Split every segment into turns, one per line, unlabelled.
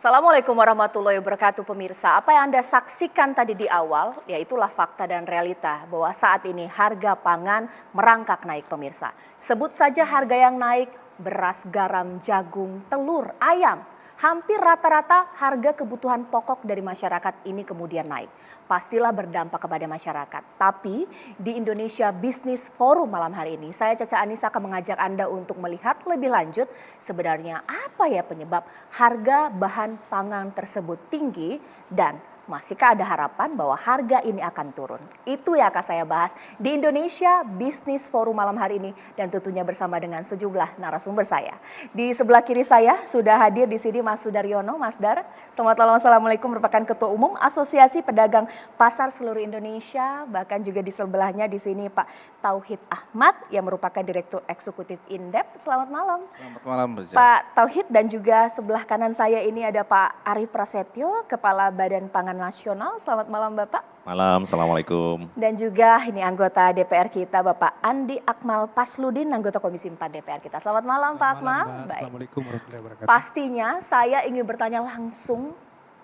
Assalamualaikum warahmatullahi wabarakatuh pemirsa. Apa yang Anda saksikan tadi di awal, yaitulah fakta dan realita bahwa saat ini harga pangan merangkak naik pemirsa. Sebut saja harga yang naik, beras, garam, jagung, telur, ayam. Hampir rata-rata harga kebutuhan pokok dari masyarakat ini kemudian naik. Pastilah berdampak kepada masyarakat. Tapi di Indonesia Business Forum malam hari ini, saya Caca Anissa akan mengajak Anda untuk melihat lebih lanjut sebenarnya apa ya penyebab harga bahan pangan tersebut tinggi dan masihkah ada harapan bahwa harga ini akan turun? Itu yang akan saya bahas di Indonesia Business Forum malam hari ini dan tentunya bersama dengan sejumlah narasumber saya. Di sebelah kiri saya sudah hadir di sini Mas Sudaryono, Mas Dar. Selamat malam, Assalamualaikum, merupakan Ketua Umum Asosiasi Pedagang Pasar Seluruh Indonesia. Bahkan juga di sebelahnya di sini Pak Tauhid Ahmad yang merupakan Direktur Eksekutif Indep. Selamat malam.
Selamat malam,
Pak Tauhid, dan juga sebelah kanan saya ini ada Pak Arief Prasetyo, Kepala Badan Pangan Nasional. Selamat malam Bapak.
Malam, Assalamualaikum.
Dan juga ini anggota DPR kita Bapak Andi Akmal Pasludin, anggota Komisi 4 DPR kita. Selamat malam Pak Akmal.
Assalamualaikum warahmatullahi wabarakatuh.
Pastinya saya ingin bertanya langsung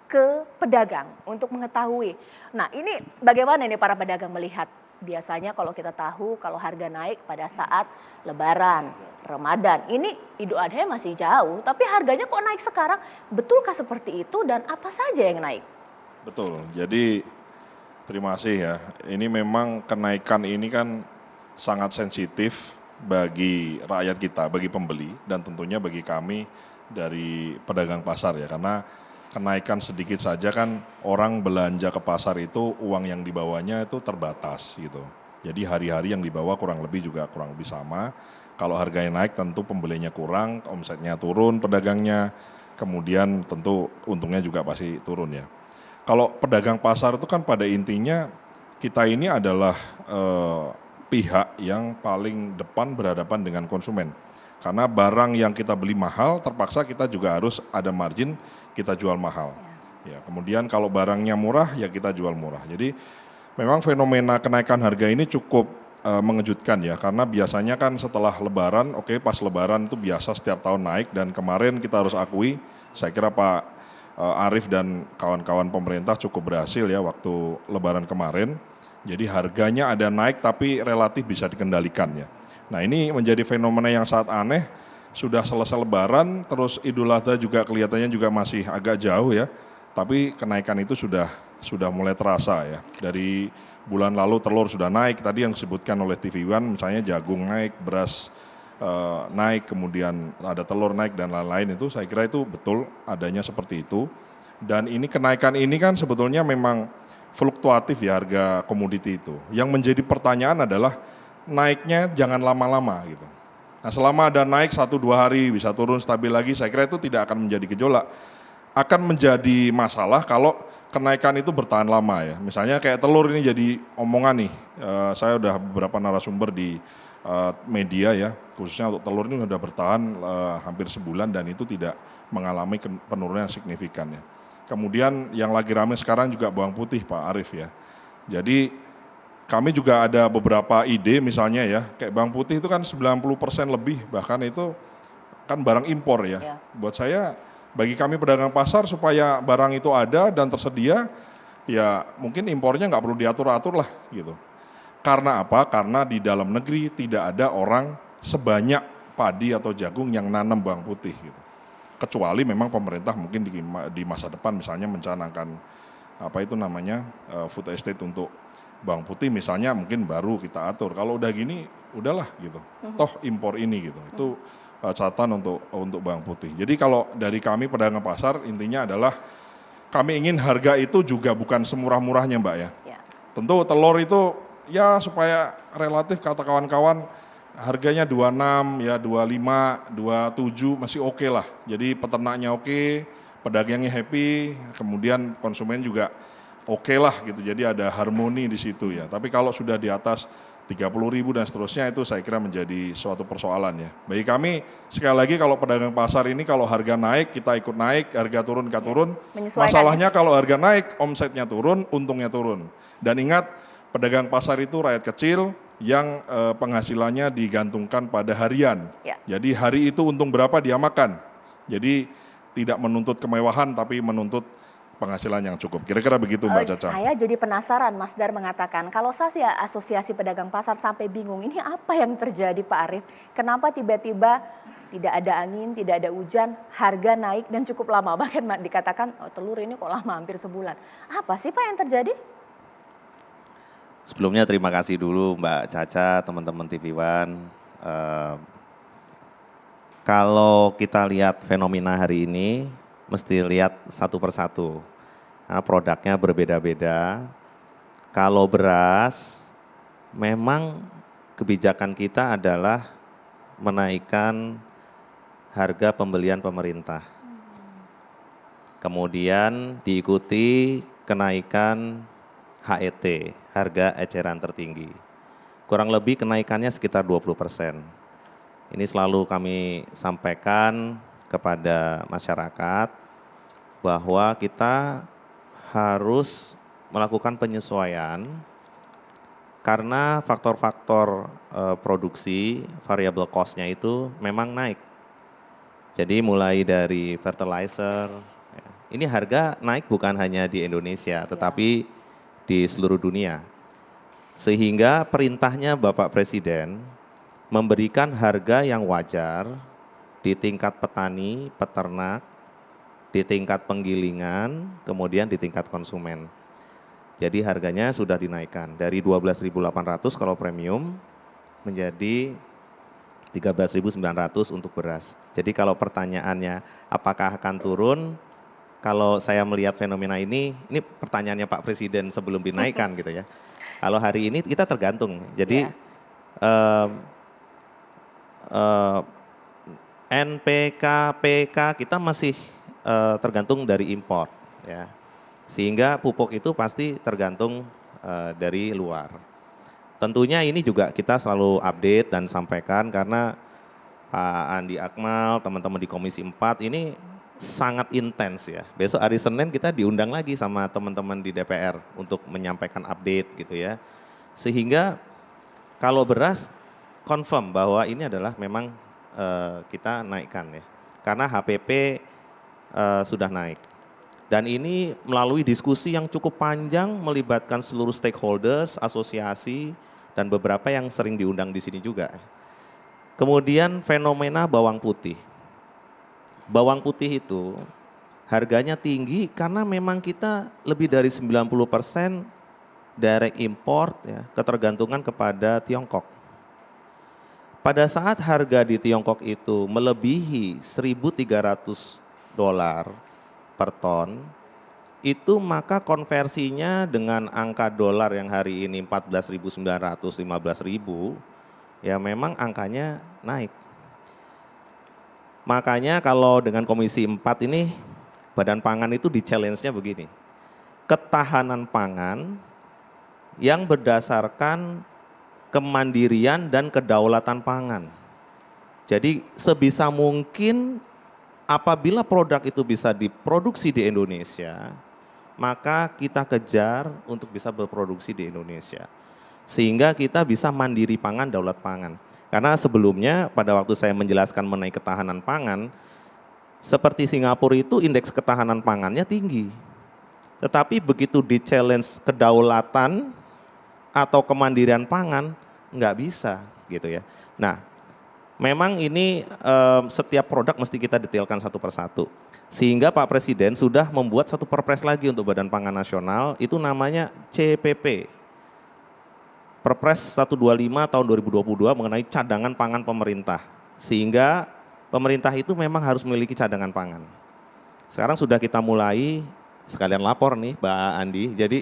ke pedagang untuk mengetahui. Nah ini bagaimana ini para pedagang melihat? Biasanya kalau kita tahu kalau harga naik pada saat Lebaran, Ramadan. Ini Idul Adha masih jauh, tapi harganya kok naik sekarang? Betulkah seperti itu dan apa saja yang naik?
Betul, jadi terima kasih ya. Ini memang kenaikan ini kan sangat sensitif bagi rakyat kita, bagi pembeli dan tentunya bagi kami dari pedagang pasar ya. Karena kenaikan sedikit saja kan orang belanja ke pasar itu uang yang dibawanya itu terbatas gitu. Jadi hari-hari yang dibawa kurang lebih juga kurang lebih sama. Kalau harganya naik tentu pembelinya kurang, omsetnya turun, pedagangnya, kemudian tentu untungnya juga pasti turun ya. Kalau pedagang pasar itu kan pada intinya kita ini adalah pihak yang paling depan berhadapan dengan konsumen. Karena barang yang kita beli mahal terpaksa kita juga harus ada margin kita jual mahal. Ya, kemudian kalau barangnya murah ya kita jual murah. Jadi memang fenomena kenaikan harga ini cukup mengejutkan ya, karena biasanya kan setelah Lebaran, pas Lebaran itu biasa setiap tahun naik dan kemarin kita harus akui, saya kira Pak Arief dan kawan-kawan pemerintah cukup berhasil ya waktu Lebaran kemarin. Jadi harganya ada naik tapi relatif bisa dikendalikan ya. Nah ini menjadi fenomena yang sangat aneh, sudah selesai Lebaran, terus Idul Adha juga kelihatannya juga masih agak jauh ya. Tapi kenaikan itu sudah mulai terasa ya. Dari bulan lalu telur sudah naik, tadi yang disebutkan oleh TV One misalnya jagung naik, beras naik, kemudian ada telur naik dan lain-lain itu saya kira itu betul adanya seperti itu. Dan ini kenaikan ini kan sebetulnya memang fluktuatif ya harga komoditi itu. Yang menjadi pertanyaan adalah naiknya jangan lama-lama gitu. Nah selama ada naik 1-2 hari bisa turun stabil lagi, saya kira itu tidak akan menjadi gejolak. Akan menjadi masalah kalau kenaikan itu bertahan lama ya. Misalnya kayak telur ini jadi omongan nih, saya udah beberapa narasumber di media ya, khususnya untuk telur ini sudah bertahan hampir sebulan dan itu tidak mengalami penurunan yang signifikan ya. Kemudian yang lagi ramai sekarang juga bawang putih Pak Arief ya. Jadi kami juga ada beberapa ide misalnya ya, kayak bawang putih itu kan 90% lebih, bahkan itu kan barang impor ya. Buat saya, bagi kami pedagang pasar supaya barang itu ada dan tersedia, ya mungkin impornya nggak perlu diatur-atur lah gitu. Karena apa? Karena di dalam negeri tidak ada orang sebanyak padi atau jagung yang nanam bawang putih gitu. Kecuali memang pemerintah mungkin di masa depan misalnya mencanangkan food estate untuk bawang putih misalnya mungkin baru kita atur. Kalau udah gini udahlah gitu. Toh impor ini gitu. Itu catatan untuk bawang putih. Jadi kalau dari kami pedagang pasar intinya adalah kami ingin harga itu juga bukan semurah-murahnya Mbak ya. Tentu telur itu ya supaya relatif kata kawan-kawan harganya 26 ya 25, 27 masih oke lah. Jadi peternaknya oke, pedagangnya happy, kemudian konsumen juga oke lah gitu. Jadi ada harmoni di situ ya. Tapi kalau sudah di atas 30.000 dan seterusnya itu saya kira menjadi suatu persoalan ya. Bagi kami sekali lagi kalau pedagang pasar ini kalau harga naik kita ikut naik, harga turun kita turun. Masalahnya kalau harga naik omsetnya turun, untungnya turun. Dan ingat pedagang pasar itu rakyat kecil yang penghasilannya digantungkan pada harian. Jadi hari itu untung berapa dia makan. Jadi tidak menuntut kemewahan tapi menuntut penghasilan yang cukup. Kira-kira begitu Mbak Caca.
Saya jadi penasaran, Mas Dar mengatakan, kalau saya asosiasi pedagang pasar sampai bingung, ini apa yang terjadi Pak Arief? Kenapa tiba-tiba tidak ada angin, tidak ada hujan, harga naik dan cukup lama. Bahkan dikatakan telur ini kok lama hampir sebulan. Apa sih Pak yang terjadi?
Sebelumnya terima kasih dulu Mbak Caca, teman-teman TV One. Kalau kita lihat fenomena hari ini, mesti lihat satu persatu. Karena produknya berbeda-beda. Kalau beras, memang kebijakan kita adalah menaikkan harga pembelian pemerintah. Kemudian diikuti kenaikan HET, harga eceran tertinggi. Kurang lebih kenaikannya sekitar 20%. Ini selalu kami sampaikan kepada masyarakat bahwa kita harus melakukan penyesuaian karena faktor-faktor produksi, variable cost-nya itu memang naik. Jadi mulai dari fertilizer, ini harga naik bukan hanya di Indonesia, tetapi di seluruh dunia. Sehingga perintahnya Bapak Presiden memberikan harga yang wajar di tingkat petani, peternak, di tingkat penggilingan, kemudian di tingkat konsumen. Jadi harganya sudah dinaikkan dari 12.800 kalau premium menjadi 13.900 untuk beras. Jadi kalau pertanyaannya apakah akan turun, kalau saya melihat fenomena ini pertanyaannya Pak Presiden sebelum dinaikkan gitu ya. Kalau hari ini kita tergantung. Jadi NPK, PK kita masih tergantung dari impor ya. Sehingga pupuk itu pasti tergantung dari luar. Tentunya ini juga kita selalu update dan sampaikan karena Pak Andi Akmal, teman-teman di Komisi 4 ini sangat intens ya. Besok hari Senin kita diundang lagi sama teman-teman di DPR untuk menyampaikan update gitu ya. Sehingga kalau beras confirm bahwa ini adalah memang kita naikkan ya. Karena HPP sudah naik. Dan ini melalui diskusi yang cukup panjang melibatkan seluruh stakeholders, asosiasi, dan beberapa yang sering diundang di sini juga. Kemudian fenomena bawang putih. Bawang putih itu harganya tinggi karena memang kita lebih dari 90% direct import ya, ketergantungan kepada Tiongkok. Pada saat harga di Tiongkok itu melebihi $1.300 per ton, itu maka konversinya dengan angka dolar yang hari ini 14.900, 15.000, ya memang angkanya naik. Makanya kalau dengan Komisi 4 ini, Badan Pangan itu di-challenge-nya begini, ketahanan pangan yang berdasarkan kemandirian dan kedaulatan pangan. Jadi sebisa mungkin apabila produk itu bisa diproduksi di Indonesia, maka kita kejar untuk bisa berproduksi di Indonesia. Sehingga kita bisa mandiri pangan, daulat pangan. Karena sebelumnya pada waktu saya menjelaskan mengenai ketahanan pangan, seperti Singapura itu indeks ketahanan pangannya tinggi. Tetapi begitu di-challenge kedaulatan atau kemandirian pangan, nggak bisa gitu ya. Nah, memang ini setiap produk mesti kita detailkan satu persatu. Sehingga Pak Presiden sudah membuat satu perpres lagi untuk Badan Pangan Nasional, itu namanya CPP. Perpres 125 tahun 2022 mengenai cadangan pangan pemerintah. Sehingga pemerintah itu memang harus memiliki cadangan pangan. Sekarang sudah kita mulai, sekalian lapor nih Mbak Andi, jadi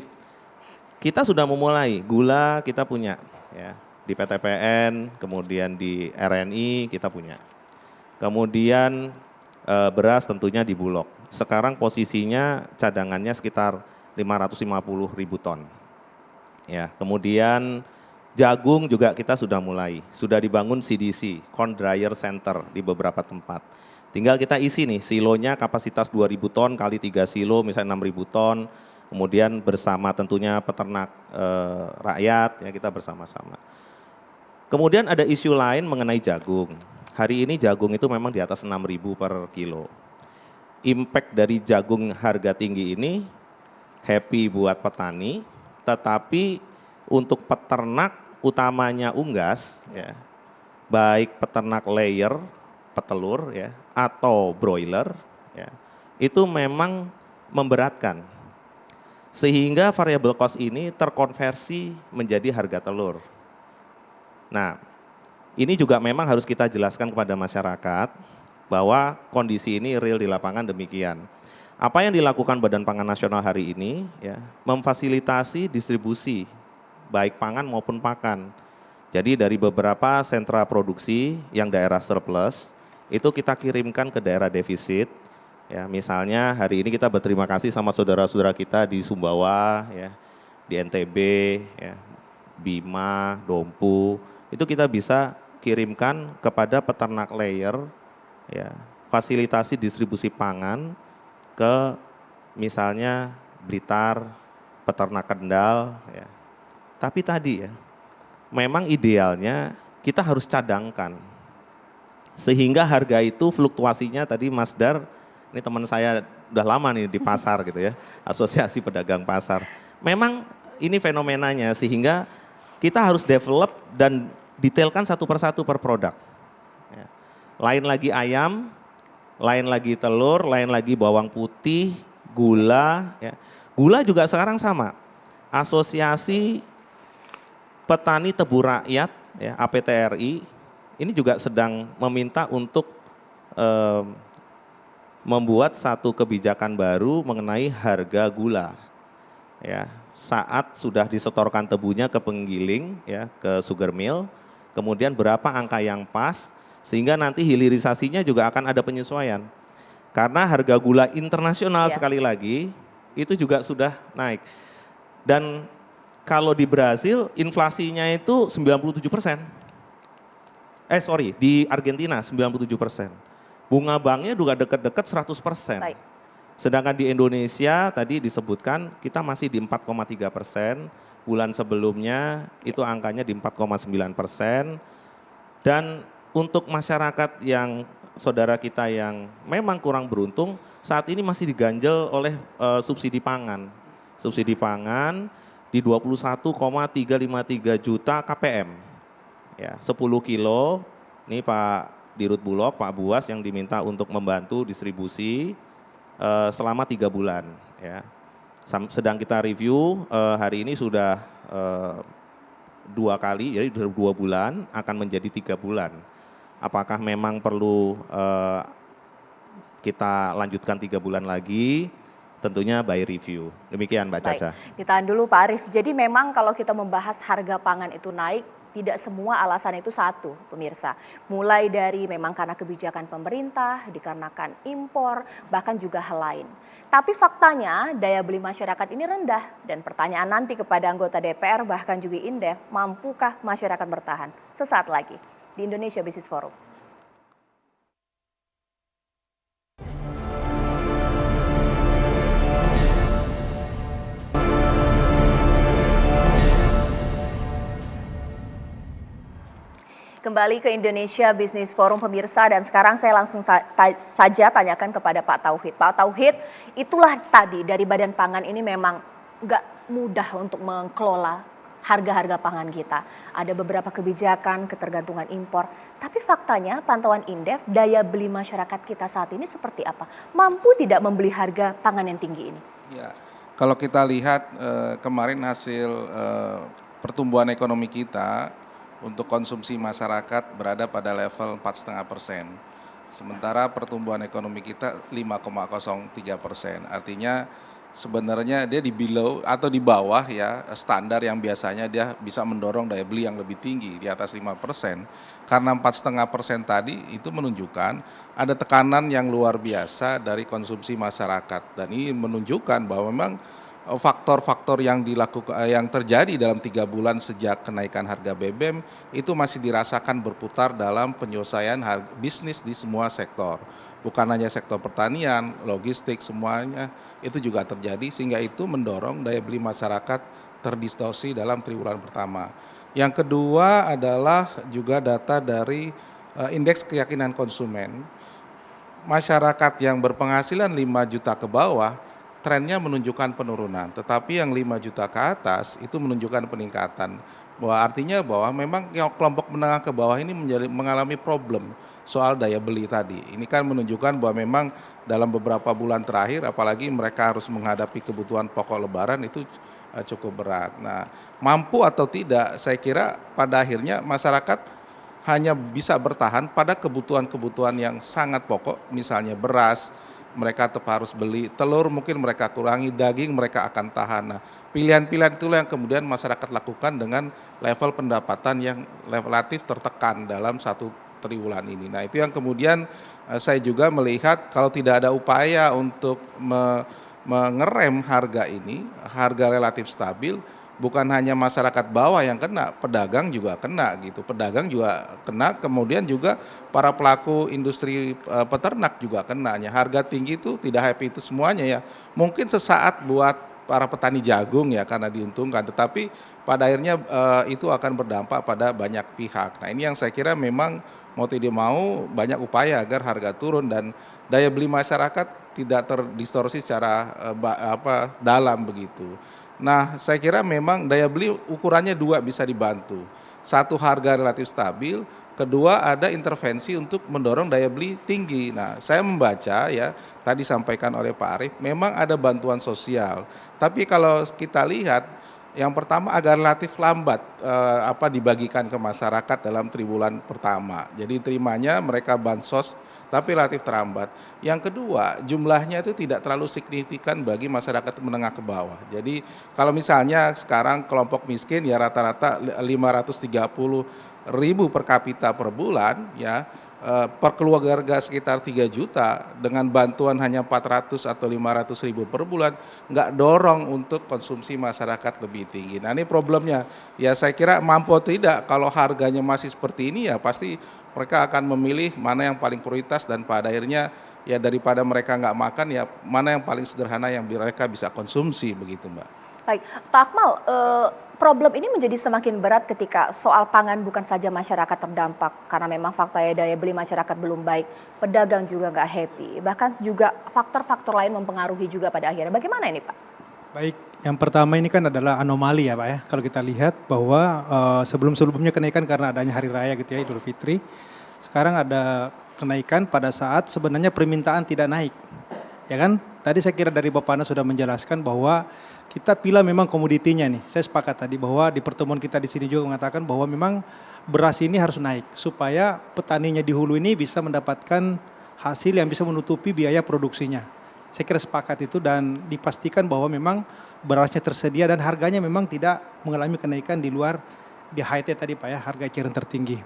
kita sudah memulai, gula kita punya ya. Di PTPN, kemudian di RNI kita punya. Kemudian beras tentunya di Bulog. Sekarang posisinya cadangannya sekitar 550.000 ton. Ya, kemudian jagung juga kita sudah mulai. Sudah dibangun CDC, Corn Dryer Center di beberapa tempat. Tinggal kita isi nih, silonya kapasitas 2.000 ton kali 3 silo misalnya 6.000 ton. Kemudian bersama tentunya peternak rakyat ya kita bersama-sama. Kemudian ada isu lain mengenai jagung. Hari ini jagung itu memang di atas 6.000 per kilo. impact dari jagung harga tinggi ini happy buat petani, tetapi untuk peternak utamanya unggas, ya, baik peternak layer, petelur, ya, atau broiler, ya, itu memang memberatkan. Sehingga variable cost ini terkonversi menjadi harga telur. Nah, ini juga memang harus kita jelaskan kepada masyarakat bahwa kondisi ini real di lapangan demikian. Apa yang dilakukan Badan Pangan Nasional hari ini, ya, memfasilitasi distribusi baik pangan maupun pakan. Jadi dari beberapa sentra produksi yang daerah surplus itu kita kirimkan ke daerah defisit. Ya, misalnya hari ini kita berterima kasih sama saudara-saudara kita di Sumbawa, ya, di NTB, ya, Bima, Dompu, itu kita bisa kirimkan kepada peternak layer, ya, fasilitasi distribusi pangan ke misalnya Blitar, peternak Kendal, ya. Tapi tadi, ya, memang idealnya kita harus cadangkan sehingga harga itu fluktuasinya tadi Mas Dar, ini teman saya udah lama nih di pasar gitu ya, Asosiasi Pedagang Pasar. Memang ini fenomenanya sehingga kita harus develop dan detailkan satu persatu per produk. Ya. Lain lagi ayam, lain lagi telur, lain lagi bawang putih, gula. Ya. Gula juga sekarang sama. Asosiasi Petani Tebu Rakyat, ya, APTRI, ini juga sedang meminta untuk membuat satu kebijakan baru mengenai harga gula. Ya, saat sudah disetorkan tebunya ke penggiling, ya, ke sugar mill, kemudian berapa angka yang pas, sehingga nanti hilirisasinya juga akan ada penyesuaian. Karena harga gula internasional sekali lagi, itu juga sudah naik. Dan kalau di Brasil inflasinya itu 97%. Di Argentina 97%. Bunga banknya juga dekat-dekat 100%. Baik. Sedangkan di Indonesia tadi disebutkan kita masih di 4,3%, bulan sebelumnya itu angkanya di 4,9%. Dan untuk masyarakat yang saudara kita yang memang kurang beruntung, saat ini masih diganjel oleh subsidi pangan. Subsidi pangan di 21,353 juta KPM. Ya, 10 kilo, ini Pak Dirut Bulog, Pak Buas yang diminta untuk membantu distribusi selama 3 bulan. Ya. Sedang kita review, hari ini sudah 2 kali, jadi 2 bulan akan menjadi 3 bulan. Apakah memang perlu kita lanjutkan 3 bulan lagi? Tentunya by review. Demikian Mbak Caca.
Ditahan dulu Pak Arief. Jadi memang kalau kita membahas harga pangan itu naik, tidak semua alasan itu satu, pemirsa. Mulai dari memang karena kebijakan pemerintah, dikarenakan impor, bahkan juga hal lain. Tapi faktanya daya beli masyarakat ini rendah. Dan pertanyaan nanti kepada anggota DPR, bahkan juga Indef, mampukah masyarakat bertahan? Sesaat lagi di Indonesia Business Forum. Kembali ke Indonesia Business Forum pemirsa, dan sekarang saya langsung saja tanyakan kepada Pak Tauhid. Pak Tauhid, itulah tadi dari Badan Pangan ini memang nggak mudah untuk mengelola harga-harga pangan kita. Ada beberapa kebijakan, ketergantungan impor. Tapi faktanya pantauan Indef, daya beli masyarakat kita saat ini seperti apa? Mampu tidak membeli harga pangan yang tinggi ini?
Ya, kalau kita lihat kemarin hasil pertumbuhan ekonomi kita, untuk konsumsi masyarakat berada pada level 4,5%. Sementara pertumbuhan ekonomi kita 5,03%. Artinya sebenarnya dia di below atau di bawah ya standar yang biasanya dia bisa mendorong daya beli yang lebih tinggi di atas 5%. Karena 4,5% tadi itu menunjukkan ada tekanan yang luar biasa dari konsumsi masyarakat. Dan ini menunjukkan bahwa memang faktor-faktor yang terjadi dalam 3 bulan sejak kenaikan harga BBM itu masih dirasakan berputar dalam penyelesaian bisnis di semua sektor. Bukan hanya sektor pertanian, logistik, semuanya itu juga terjadi sehingga itu mendorong daya beli masyarakat terdistorsi dalam triwulan pertama. Yang kedua adalah juga data dari indeks keyakinan konsumen. masyarakat yang berpenghasilan 5 juta ke bawah, trennya menunjukkan penurunan. Tetapi yang 5 juta ke atas itu menunjukkan peningkatan. Bahwa artinya bahwa memang yang kelompok menengah ke bawah ini mengalami problem soal daya beli tadi. Ini kan menunjukkan bahwa memang dalam beberapa bulan terakhir, apalagi mereka harus menghadapi kebutuhan pokok lebaran itu cukup berat. Nah, mampu atau tidak, saya kira pada akhirnya masyarakat hanya bisa bertahan pada kebutuhan-kebutuhan yang sangat pokok, misalnya beras, mereka tetap harus beli, telur mungkin mereka kurangi, daging mereka akan tahan. Nah, pilihan-pilihan itulah yang kemudian masyarakat lakukan dengan level pendapatan yang relatif tertekan dalam 1 triwulan ini. Nah, itu yang kemudian saya juga melihat kalau tidak ada upaya untuk mengerem harga ini, harga relatif stabil, bukan hanya masyarakat bawah yang kena, pedagang juga kena gitu. Pedagang juga kena, kemudian juga para pelaku industri peternak juga kenanya. Harga tinggi itu tidak happy itu semuanya ya. Mungkin sesaat buat para petani jagung ya karena diuntungkan, tetapi pada akhirnya itu akan berdampak pada banyak pihak. Nah, ini yang saya kira memang mau tidak mau banyak upaya agar harga turun dan daya beli masyarakat tidak terdistorsi secara dalam begitu. Nah, saya kira memang daya beli ukurannya 2 bisa dibantu. Satu, harga relatif stabil, kedua ada intervensi untuk mendorong daya beli tinggi. Nah, saya membaca ya, tadi sampaikan oleh Pak Arief, memang ada bantuan sosial. Tapi kalau kita lihat, yang pertama agak relatif lambat dibagikan ke masyarakat dalam triwulan pertama. Jadi terimanya mereka bansos tapi relatif terlambat. Yang kedua, jumlahnya itu tidak terlalu signifikan bagi masyarakat menengah ke bawah. Jadi kalau misalnya sekarang kelompok miskin ya rata-rata 530.000 per kapita per bulan ya, per keluarga sekitar 3 juta dengan bantuan hanya 400 atau 500.000 per bulan, nggak dorong untuk konsumsi masyarakat lebih tinggi. Nah, ini problemnya. Ya saya kira mampu atau tidak, kalau harganya masih seperti ini ya pasti mereka akan memilih mana yang paling prioritas dan pada akhirnya ya daripada mereka nggak makan ya mana yang paling sederhana yang mereka bisa konsumsi begitu, Mbak.
Baik, Pak Akmal, problem ini menjadi semakin berat ketika soal pangan bukan saja masyarakat terdampak karena memang faktanya daya beli masyarakat belum baik, pedagang juga nggak happy, bahkan juga faktor-faktor lain mempengaruhi juga pada akhirnya. Bagaimana ini, Pak?
Baik, yang pertama ini kan adalah anomali ya Pak ya. Kalau kita lihat bahwa sebelum-sebelumnya kenaikan karena adanya hari raya gitu ya, Idul Fitri. Sekarang ada kenaikan pada saat sebenarnya permintaan tidak naik. Ya kan? Tadi saya kira dari Bapak Ana sudah menjelaskan bahwa kita pilih memang komoditinya nih. Saya sepakat tadi bahwa di pertemuan kita di sini juga mengatakan bahwa memang beras ini harus naik supaya petaninya di hulu ini bisa mendapatkan hasil yang bisa menutupi biaya produksinya. Saya kira sepakat itu dan dipastikan bahwa memang berasnya tersedia dan harganya memang tidak mengalami kenaikan di luar di HT tadi Pak ya, harga eceran tertinggi.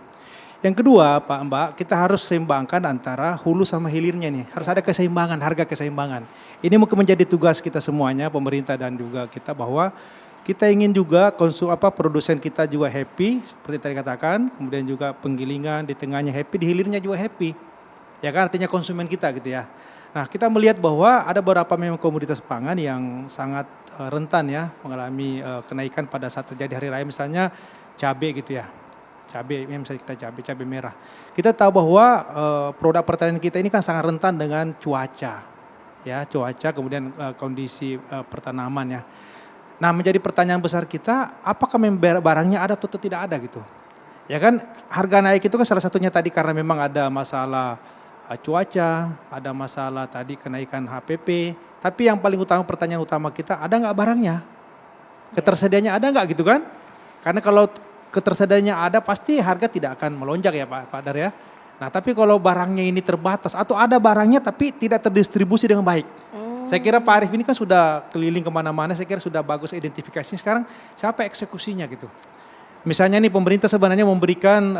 Yang kedua Pak Mbak, kita harus seimbangkan antara hulu sama hilirnya nih. Harus ada keseimbangan, harga keseimbangan. Ini mungkin menjadi tugas kita semuanya, pemerintah dan juga kita bahwa kita ingin juga produsen kita juga happy, seperti tadi katakan, kemudian juga penggilingan di tengahnya happy, di hilirnya juga happy. Ya kan artinya konsumen kita gitu ya. Nah kita melihat bahwa ada beberapa memang komoditas pangan yang sangat rentan ya mengalami kenaikan pada saat terjadi hari raya misalnya cabai gitu ya. Cabai, misalnya kita cabai merah. Kita tahu bahwa produk pertanian kita ini kan sangat rentan dengan cuaca, ya cuaca kemudian kondisi pertanaman ya. Nah menjadi pertanyaan besar kita, apakah barangnya ada atau tidak ada gitu? Ya kan harga naik itu kan salah satunya tadi karena memang ada masalah cuaca, ada masalah tadi kenaikan HPP. Tapi yang paling utama pertanyaan utama kita ada nggak barangnya? Ketersediaannya ada nggak gitu kan? Karena kalau ketersediaannya ada pasti harga tidak akan melonjak ya Pak Dar ya. Nah tapi kalau barangnya ini terbatas atau ada barangnya tapi tidak terdistribusi dengan baik. Saya kira Pak Arief ini kan sudah keliling kemana-mana, saya kira sudah bagus identifikasinya. Sekarang siapa eksekusinya gitu. Misalnya nih pemerintah sebenarnya memberikan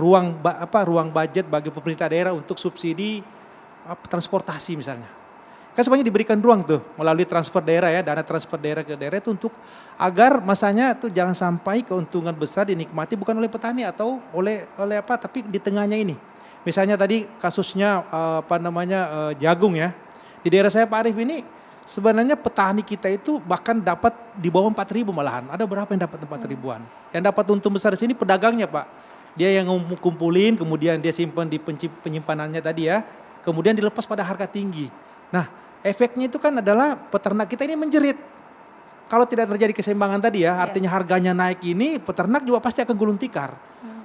ruang budget bagi pemerintah daerah untuk subsidi transportasi misalnya. Kan sebenarnya diberikan ruang tuh melalui transfer daerah ya, dana transfer daerah ke daerah itu untuk agar masanya itu jangan sampai keuntungan besar dinikmati bukan oleh petani atau oleh tapi di tengahnya ini. Misalnya tadi kasusnya jagung ya. Di daerah saya Pak Arief ini sebenarnya petani kita itu bahkan dapat di bawah 4.000 malahan. Ada berapa yang dapat 4.000-an? Yang dapat untung besar di sini pedagangnya Pak. Dia yang kumpulin kemudian dia simpan di penyimpanannya tadi ya. kemudian dilepas pada harga tinggi. Nah, efeknya itu kan adalah peternak kita ini menjerit. Kalau tidak terjadi keseimbangan tadi ya, artinya harganya naik ini, peternak juga pasti akan gulung tikar.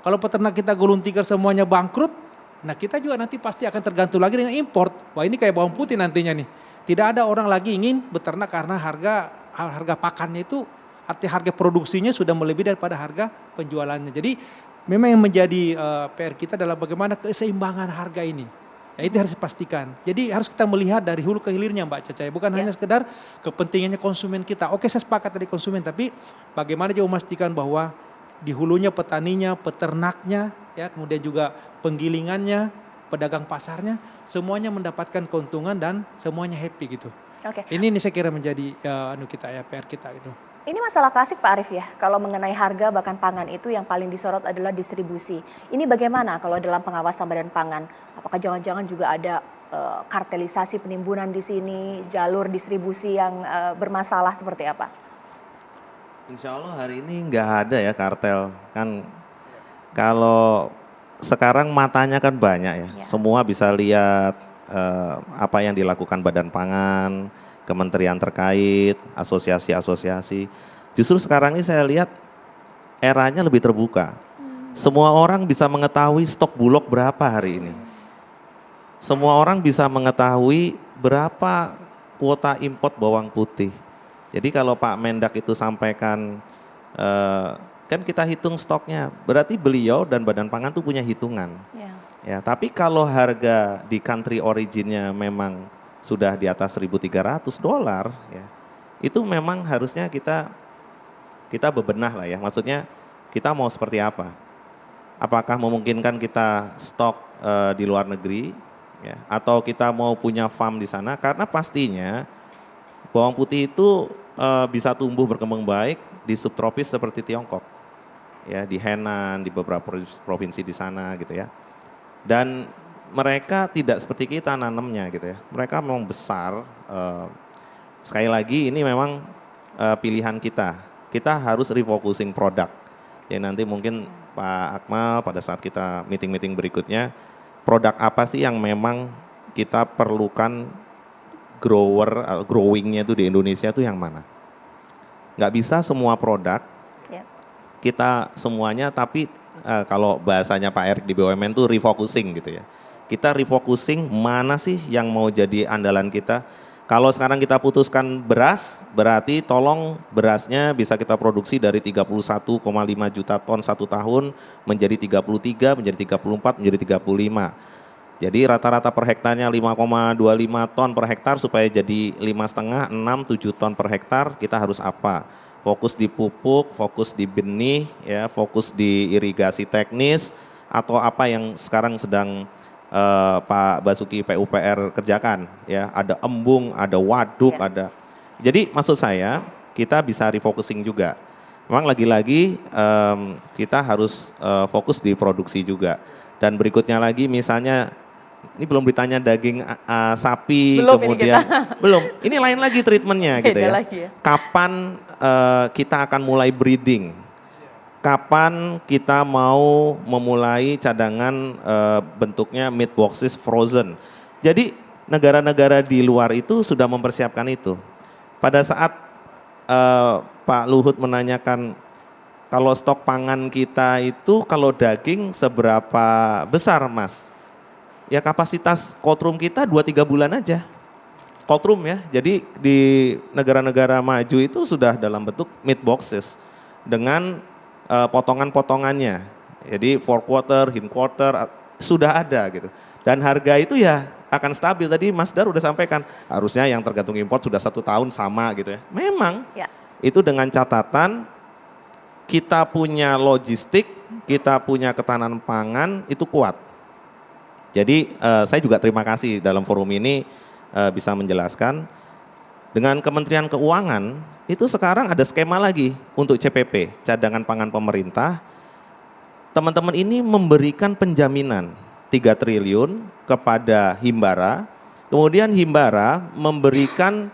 Kalau peternak kita gulung tikar semuanya bangkrut, nah kita juga nanti pasti akan tergantung lagi dengan import. Wah ini kayak bawang putih nantinya nih. Tidak ada orang lagi ingin beternak karena harga pakannya itu, arti harga produksinya sudah melebihi daripada harga penjualannya. Jadi memang yang menjadi PR kita adalah bagaimana keseimbangan harga ini. Ya, itu harus dipastikan. Jadi harus kita melihat dari hulu ke hilirnya Mbak Caca. Bukan hanya sekedar kepentingannya konsumen kita. Oke saya sepakat dari konsumen, tapi bagaimana juga memastikan bahwa di hulunya petaninya, peternaknya, ya kemudian juga penggilingannya, pedagang pasarnya, semuanya mendapatkan keuntungan dan semuanya happy gitu.
Oke.
Ini saya kira menjadi PR kita gitu.
Ini masalah klasik Pak Arief ya, kalau mengenai harga bahkan pangan itu yang paling disorot adalah distribusi. Ini bagaimana kalau dalam pengawasan Badan Pangan? Apakah jangan-jangan juga ada kartelisasi penimbunan di sini, jalur distribusi yang bermasalah seperti apa?
Insya Allah hari ini nggak ada ya kartel. Kan kalau sekarang matanya kan banyak ya, semua bisa lihat apa yang dilakukan Badan Pangan, kementerian terkait, asosiasi-asosiasi. Justru sekarang ini saya lihat eranya lebih terbuka. Semua orang bisa mengetahui stok bulog berapa hari ini. Semua orang bisa mengetahui berapa kuota import bawang putih. Jadi kalau Pak Mendak itu sampaikan, kan kita hitung stoknya, berarti beliau dan Badan Pangan tuh punya hitungan. Ya, tapi kalau harga di country originnya memang sudah di atas $1.300 ya, itu memang harusnya kita bebenah lah ya, maksudnya kita mau seperti apa, apakah memungkinkan kita stok di luar negeri ya, atau kita mau punya farm di sana, karena pastinya bawang putih itu bisa tumbuh berkembang baik di subtropis seperti Tiongkok ya, di Henan, di beberapa provinsi di sana gitu ya, dan mereka tidak seperti kita nanamnya gitu ya. Mereka memang besar. Sekali lagi ini memang pilihan kita. Kita harus refocusing produk. Ya nanti mungkin Pak Akmal pada saat kita meeting-meeting berikutnya, produk apa sih yang memang kita perlukan growingnya itu di Indonesia itu yang mana? Nggak bisa semua produk kita semuanya, tapi kalau bahasanya Pak Erik di BUMN itu refocusing gitu ya. Kita refocusing mana sih yang mau jadi andalan kita. Kalau sekarang kita putuskan beras, berarti tolong berasnya bisa kita produksi dari 31,5 juta ton 1 tahun menjadi 33, menjadi 34, menjadi 35. Jadi rata-rata per hektarnya 5,25 ton per hektar supaya jadi 5,5, 6, 7 ton per hektar, kita harus apa? Fokus di pupuk, fokus di benih, ya, fokus di irigasi teknis, atau apa yang sekarang sedang Pak Basuki PUPR kerjakan ya, ada embung, ada waduk, ada. Jadi maksud saya kita bisa refocusing juga. Memang lagi-lagi kita harus fokus di produksi juga. Dan berikutnya lagi misalnya ini belum ditanya daging sapi, belum kemudian belum. Ini lain lagi treatmentnya gitu ya. Kapan kita akan mulai breeding? Kapan kita mau memulai cadangan bentuknya meat boxes frozen. Jadi negara-negara di luar itu sudah mempersiapkan itu. Pada saat Pak Luhut menanyakan kalau stok pangan kita itu kalau daging seberapa besar Mas? Ya kapasitas cold room kita 2-3 bulan aja. Cold room ya, jadi di negara-negara maju itu sudah dalam bentuk meat boxes dengan potongan-potongannya, jadi forequarter, hindquarter sudah ada gitu. Dan harga itu ya akan stabil. Tadi Mas Dar udah sampaikan, harusnya yang tergantung import sudah 1 tahun sama gitu ya. Memang itu dengan catatan kita punya logistik, kita punya ketahanan pangan itu kuat. Jadi saya juga terima kasih dalam forum ini bisa menjelaskan. Dengan Kementerian Keuangan itu sekarang ada skema lagi untuk CPP, cadangan pangan pemerintah. Teman-teman ini memberikan penjaminan 3 triliun kepada Himbara, kemudian Himbara memberikan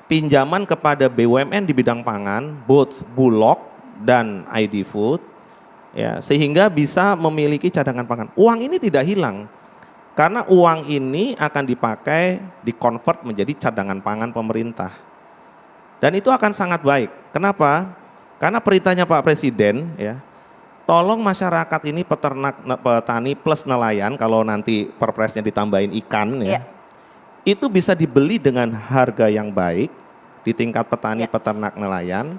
pinjaman kepada BUMN di bidang pangan, both Bulog dan ID Food, ya, sehingga bisa memiliki cadangan pangan. Uang ini tidak hilang, Karena uang ini akan dipakai, di-convert menjadi cadangan pangan pemerintah. Dan itu akan sangat baik. Kenapa? Karena perintahnya Pak Presiden, ya, tolong masyarakat ini peternak, petani plus nelayan, kalau nanti perpresnya ditambahin ikan, ya, itu bisa dibeli dengan harga yang baik di tingkat petani, peternak, nelayan.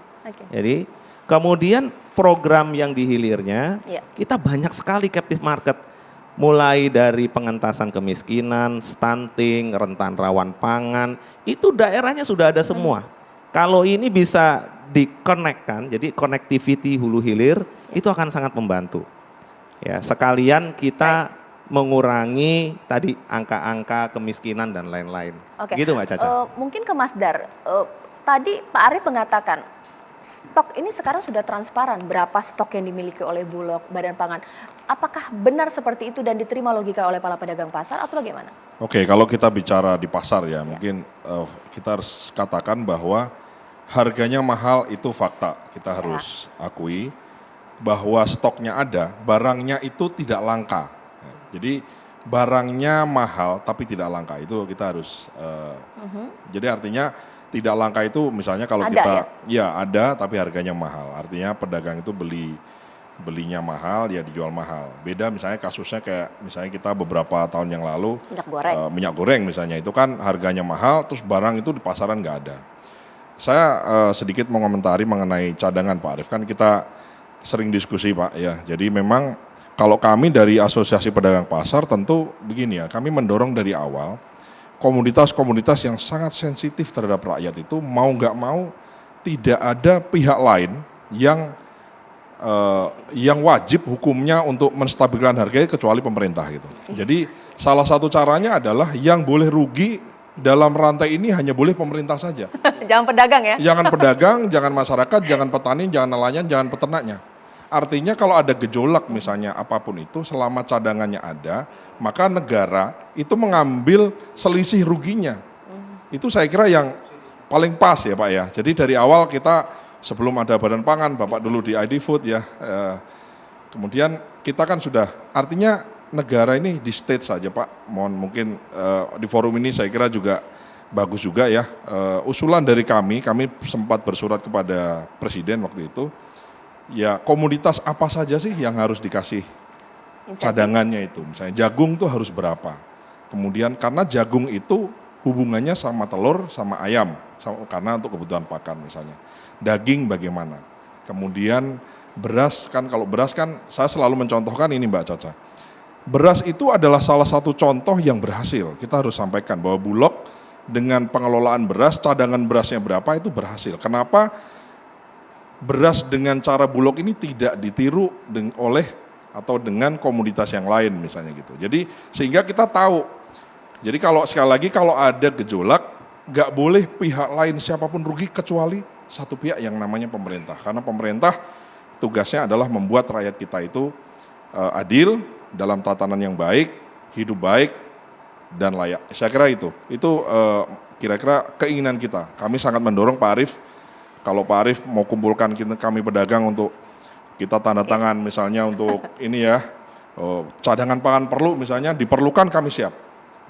Jadi kemudian program yang dihilirnya, kita banyak sekali captive market. Mulai dari pengentasan kemiskinan, stunting, rentan rawan pangan, itu daerahnya sudah ada semua. Kalau ini bisa di-connect-kan, jadi connectivity hulu hilir, itu akan sangat membantu. Ya, sekalian kita mengurangi tadi angka-angka kemiskinan dan lain-lain. Gitu Mbak Caca.
Mungkin ke Mas Dar, tadi Pak Arief mengatakan stok ini sekarang sudah transparan, berapa stok yang dimiliki oleh Bulog, Badan Pangan. Apakah benar seperti itu dan diterima logika oleh para pedagang pasar atau bagaimana?
Oke, kalau kita bicara di pasar ya, mungkin kita harus katakan bahwa harganya mahal itu fakta, kita harus akui bahwa stoknya ada, barangnya itu tidak langka. Jadi barangnya mahal tapi tidak langka, itu kita harus, jadi artinya tidak langka itu misalnya kalau
ada,
kita, ya ada tapi harganya mahal, artinya pedagang itu belinya mahal, ya dijual mahal. Beda misalnya kasusnya kayak misalnya kita beberapa tahun yang lalu, minyak goreng misalnya, itu kan harganya mahal, terus barang itu di pasaran nggak ada. Saya sedikit mengomentari mengenai cadangan Pak Arief, kan kita sering diskusi Pak ya. Jadi memang kalau kami dari Asosiasi Pedagang Pasar tentu begini ya, kami mendorong dari awal komoditas-komoditas yang sangat sensitif terhadap rakyat itu mau nggak mau tidak ada pihak lain yang wajib hukumnya untuk menstabilkan harganya kecuali pemerintah gitu. Jadi salah satu caranya adalah yang boleh rugi dalam rantai ini hanya boleh pemerintah saja.
Jangan pedagang ya?
Jangan pedagang, jangan masyarakat, jangan petani, jangan nelayan, jangan peternaknya. Artinya kalau ada gejolak misalnya apapun itu, selama cadangannya ada, maka negara itu mengambil selisih ruginya. Itu saya kira yang paling pas ya Pak ya. Jadi dari awal kita sebelum ada Badan Pangan, Bapak dulu di ID Food ya, kemudian kita kan sudah, artinya negara ini di state saja Pak, mungkin di forum ini saya kira juga bagus juga ya, usulan dari kami sempat bersurat kepada Presiden waktu itu, ya komoditas apa saja sih yang harus dikasih cadangannya itu, misalnya jagung tuh harus berapa, kemudian karena jagung itu hubungannya sama telur sama ayam, karena untuk kebutuhan pakan misalnya, daging bagaimana, kemudian beras kan, kalau beras kan saya selalu mencontohkan ini Mbak Caca, beras itu adalah salah satu contoh yang berhasil. Kita harus sampaikan bahwa Bulog dengan pengelolaan beras, cadangan berasnya berapa itu berhasil. Kenapa beras dengan cara Bulog ini tidak ditiru oleh atau dengan komoditas yang lain misalnya gitu. Jadi sehingga kita tahu. Jadi kalau sekali lagi kalau ada gejolak, nggak boleh pihak lain siapapun rugi kecuali satu pihak yang namanya pemerintah. Karena pemerintah tugasnya adalah membuat rakyat kita itu adil, dalam tatanan yang baik, hidup baik, dan layak. Saya kira itu kira-kira keinginan kita. Kami sangat mendorong Pak Arief, kalau Pak Arief mau kumpulkan kami pedagang untuk kita tanda tangan misalnya untuk ini ya, cadangan pangan perlu misalnya, diperlukan kami siap.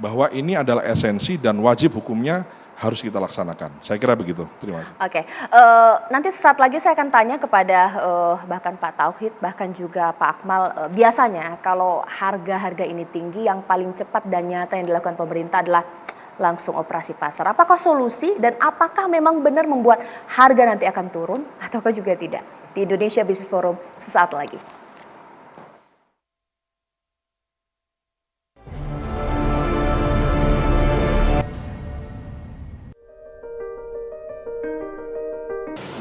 Bahwa ini adalah esensi dan wajib hukumnya harus kita laksanakan. Saya kira begitu. Terima kasih.
Nanti sesaat lagi saya akan tanya kepada bahkan Pak Tauhid, bahkan juga Pak Akmal. Biasanya kalau harga-harga ini tinggi, yang paling cepat dan nyata yang dilakukan pemerintah adalah langsung operasi pasar. Apakah solusi dan apakah memang benar membuat harga nanti akan turun ataukah juga tidak? Di Indonesia Business Forum sesaat lagi.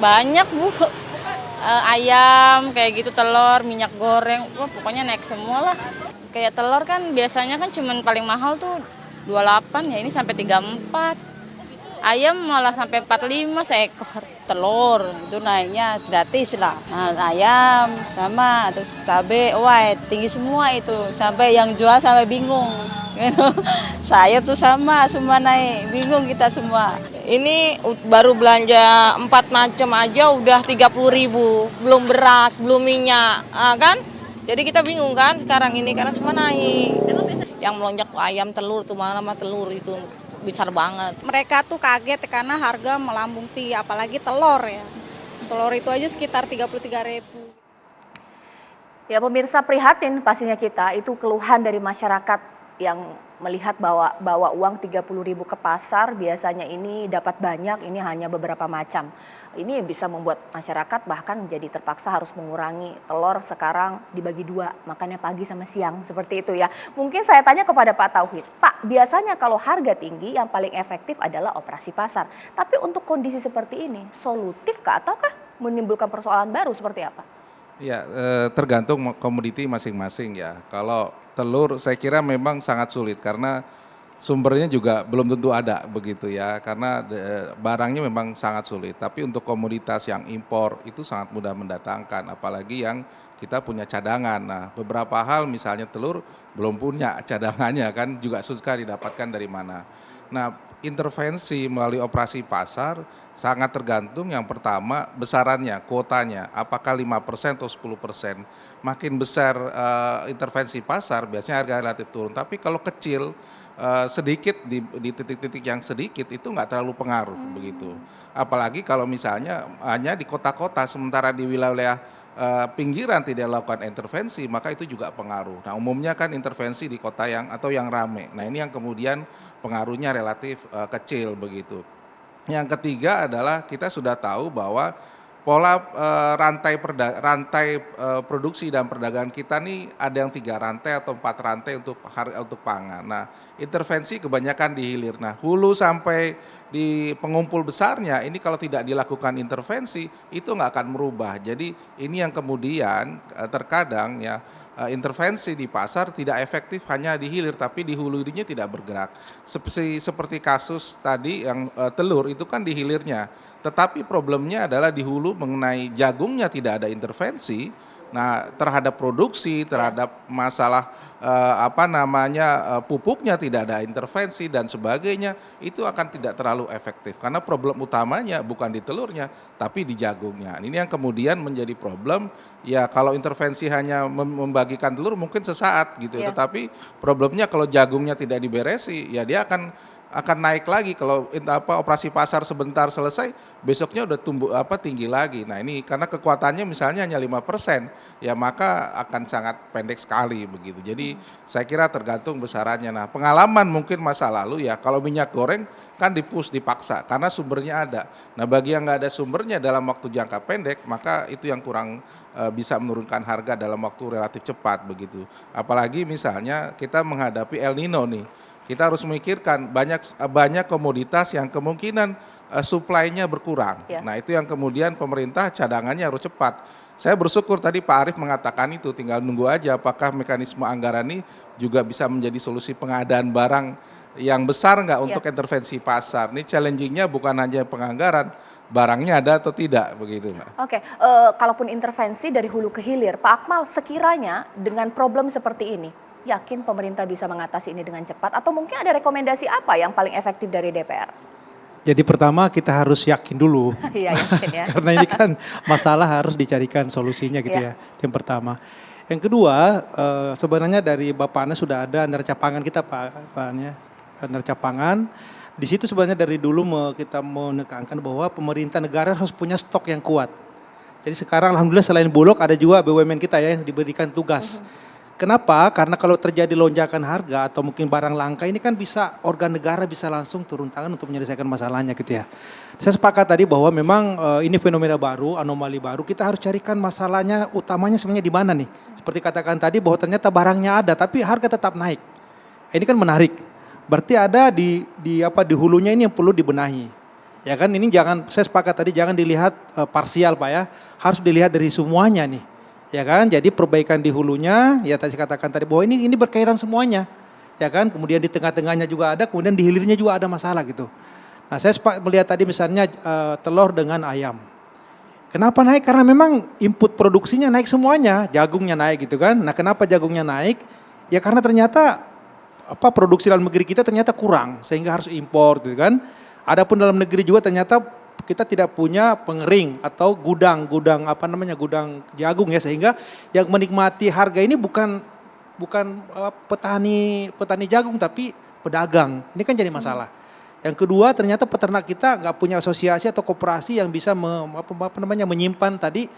Banyak Bu, ayam kayak gitu, telur, minyak goreng, wah pokoknya naik semua lah. Kayak telur kan biasanya kan cuman paling mahal tuh 28, ya ini sampai 34. Ayam malah sampai 45 seekor.
Telur itu naiknya gratis lah. Nah, ayam sama, terus cabai, wah tinggi semua itu. Sampai yang jual sampai bingung. Sayur tuh sama, semua naik, bingung kita semua.
Ini baru belanja 4 macam aja udah 30.000, belum beras, belum minyak, kan? Jadi kita bingung kan sekarang ini karena semua naik. Yang melonjak ayam, telur tuh mana telur itu besar banget.
Mereka tuh kaget karena harga melambung tinggi, apalagi telur ya. Telur itu aja sekitar 33.000.
Ya pemirsa, prihatin pastinya kita, itu keluhan dari masyarakat yang melihat bawa uang 30.000 ke pasar, biasanya ini dapat banyak, ini hanya beberapa macam. Ini bisa membuat masyarakat bahkan menjadi terpaksa harus mengurangi telur sekarang dibagi 2, makannya pagi sama siang, seperti itu ya. Mungkin saya tanya kepada Pak Tauhid, Pak, biasanya kalau harga tinggi yang paling efektif adalah operasi pasar. Tapi untuk kondisi seperti ini, solutif kah ataukah menimbulkan persoalan baru seperti apa?
Ya, tergantung komoditi masing-masing ya. Kalau telur saya kira memang sangat sulit karena sumbernya juga belum tentu ada begitu ya. Karena barangnya memang sangat sulit. Tapi untuk komoditas yang impor itu sangat mudah mendatangkan, apalagi yang kita punya cadangan. Nah, beberapa hal misalnya telur belum punya cadangannya kan juga susah didapatkan dari mana. Nah, intervensi melalui operasi pasar sangat tergantung yang pertama besarannya, kuotanya, apakah 5% atau 10%. Makin besar intervensi pasar biasanya harga relatif turun, tapi kalau kecil sedikit di titik-titik yang sedikit itu nggak terlalu pengaruh begitu. Apalagi kalau misalnya hanya di kota-kota sementara di wilayah pinggiran tidak dilakukan intervensi, maka itu juga pengaruh. Nah, umumnya kan intervensi di kota yang rame. Nah, ini yang kemudian pengaruhnya relatif kecil begitu. Yang ketiga adalah kita sudah tahu bahwa pola rantai produksi dan perdagangan kita nih ada yang 3 rantai atau 4 rantai untuk pangan. Nah, intervensi kebanyakan di hilir. Nah, hulu sampai di pengumpul besarnya ini kalau tidak dilakukan intervensi itu nggak akan merubah. Jadi ini yang kemudian terkadang ya intervensi di pasar tidak efektif hanya di hilir tapi di hulunya tidak bergerak. Seperti kasus tadi yang telur itu kan di hilirnya. Tetapi problemnya adalah di hulu mengenai jagungnya tidak ada intervensi. Nah, terhadap produksi, terhadap masalah pupuknya tidak ada intervensi dan sebagainya, itu akan tidak terlalu efektif karena problem utamanya bukan di telurnya tapi di jagungnya. Ini yang kemudian menjadi problem. Ya, kalau intervensi hanya membagikan telur mungkin sesaat gitu ya, tetapi problemnya kalau jagungnya tidak diberesi ya dia akan naik lagi. Kalau operasi pasar sebentar selesai, besoknya udah tumbuh tinggi lagi. Nah, ini karena kekuatannya misalnya hanya 5%, ya maka akan sangat pendek sekali begitu. Jadi saya kira tergantung besarannya. Nah, pengalaman mungkin masa lalu ya kalau minyak goreng kan dipaksa karena sumbernya ada. Nah, bagi yang nggak ada sumbernya dalam waktu jangka pendek, maka itu yang kurang bisa menurunkan harga dalam waktu relatif cepat begitu. Apalagi misalnya kita menghadapi El Nino nih. Kita harus memikirkan banyak komoditas yang kemungkinan supply-nya berkurang. Nah, itu yang kemudian pemerintah cadangannya harus cepat. Saya bersyukur tadi Pak Arief mengatakan itu, tinggal nunggu aja apakah mekanisme anggaran ini juga bisa menjadi solusi pengadaan barang yang besar nggak untuk intervensi pasar. Ini challenging-nya bukan hanya penganggaran, barangnya ada atau tidak begitu, Mbak.
Oke, kalaupun intervensi dari hulu ke hilir, Pak Akmal sekiranya dengan problem seperti ini, yakin pemerintah bisa mengatasi ini dengan cepat atau mungkin ada rekomendasi apa yang paling efektif dari DPR?
Jadi pertama kita harus yakin dulu.
Iya, yakin ya.
Karena ini kan masalah harus dicarikan solusinya gitu ya. Yang pertama. Yang kedua, sebenarnya dari Bapak Anas sudah ada neraca pangan kita Pak Anya. Neraca pangan. Di situ sebenarnya dari dulu kita menekankan bahwa pemerintah negara harus punya stok yang kuat. Jadi sekarang alhamdulillah selain Bulog ada juga BUMN kita ya yang diberikan tugas. Kenapa? Karena kalau terjadi lonjakan harga atau mungkin barang langka ini kan bisa organ negara bisa langsung turun tangan untuk menyelesaikan masalahnya gitu ya. Saya sepakat tadi bahwa memang ini fenomena baru, anomali baru. Kita harus carikan masalahnya utamanya sebenarnya di mana nih. Seperti katakan tadi bahwa ternyata barangnya ada tapi harga tetap naik. Ini kan menarik. Berarti ada di hulunya ini yang perlu dibenahi. Ya kan ini saya sepakat tadi jangan dilihat parsial Pak ya. Harus dilihat dari semuanya nih. Ya kan, jadi perbaikan di hulunya, ya tadi katakan tadi bahwa ini berkaitan semuanya, ya kan. Kemudian di tengah-tengahnya juga ada, kemudian di hilirnya juga ada masalah gitu. Nah, saya melihat tadi misalnya telur dengan ayam. Kenapa naik? Karena memang input produksinya naik semuanya, jagungnya naik gitu kan. Nah, kenapa jagungnya naik? Ya karena ternyata produksi dalam negeri kita ternyata kurang, sehingga harus impor gitu kan. Adapun dalam negeri juga ternyata kita tidak punya pengering atau gudang jagung ya, sehingga yang menikmati harga ini bukan petani jagung tapi pedagang. Ini kan jadi masalah. Yang kedua ternyata peternak kita nggak punya asosiasi atau koperasi yang bisa menyimpan tadi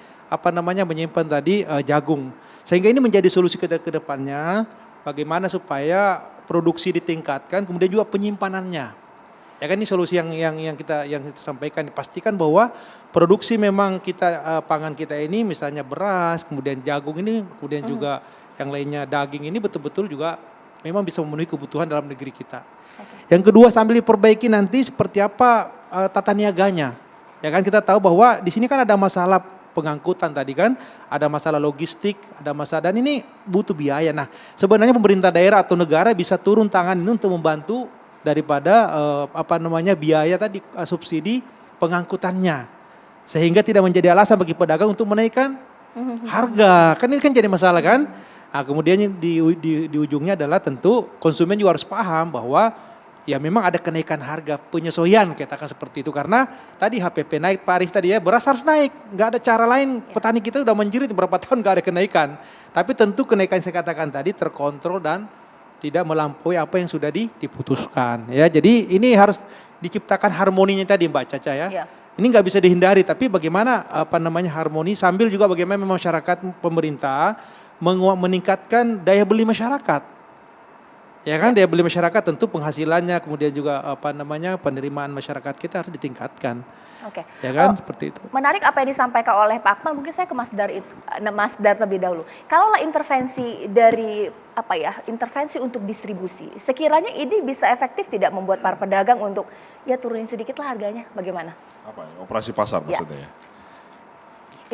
jagung. Sehingga ini menjadi solusi ke depannya bagaimana supaya produksi ditingkatkan, kemudian juga penyimpanannya. Ya kan ini solusi yang kita sampaikan. Pastikan bahwa produksi memang pangan kita ini misalnya beras, kemudian jagung ini, kemudian juga yang lainnya daging ini betul-betul juga memang bisa memenuhi kebutuhan dalam negeri kita. Yang kedua sambil diperbaiki nanti seperti apa tata niaganya. Ya kan kita tahu bahwa di sini kan ada masalah pengangkutan tadi kan, ada masalah logistik, ada masalah dan ini butuh biaya. Nah, sebenarnya pemerintah daerah atau negara bisa turun tangan ini untuk membantu daripada biaya tadi subsidi pengangkutannya. Sehingga tidak menjadi alasan bagi pedagang untuk menaikkan harga. Kan ini kan jadi masalah kan? Nah, kemudian di ujungnya adalah tentu konsumen juga harus paham bahwa ya memang ada kenaikan harga penyesuaian katakan seperti itu karena tadi HPP naik, Pak Arif tadi ya beras harus naik, nggak ada cara lain, petani kita udah menjerit berapa tahun nggak ada kenaikan, tapi tentu kenaikan saya katakan tadi terkontrol dan tidak melampaui apa yang sudah diputuskan ya. Jadi ini harus diciptakan harmoninya tadi Mbak Caca ya. Ini nggak bisa dihindari, tapi bagaimana harmoni sambil juga bagaimana masyarakat pemerintah meningkatkan daya beli masyarakat. Ya kan, daya beli masyarakat tentu penghasilannya, kemudian juga penerimaan masyarakat kita harus ditingkatkan.
Oke.
Ya kan, seperti itu.
Menarik apa yang disampaikan oleh Pak Akmal, mungkin saya ke Mas Dar terlebih dahulu. Kalaulah intervensi dari intervensi untuk distribusi, sekiranya ini bisa efektif tidak membuat para pedagang untuk ya turunin sedikitlah harganya, bagaimana?
Operasi pasar maksudnya ya?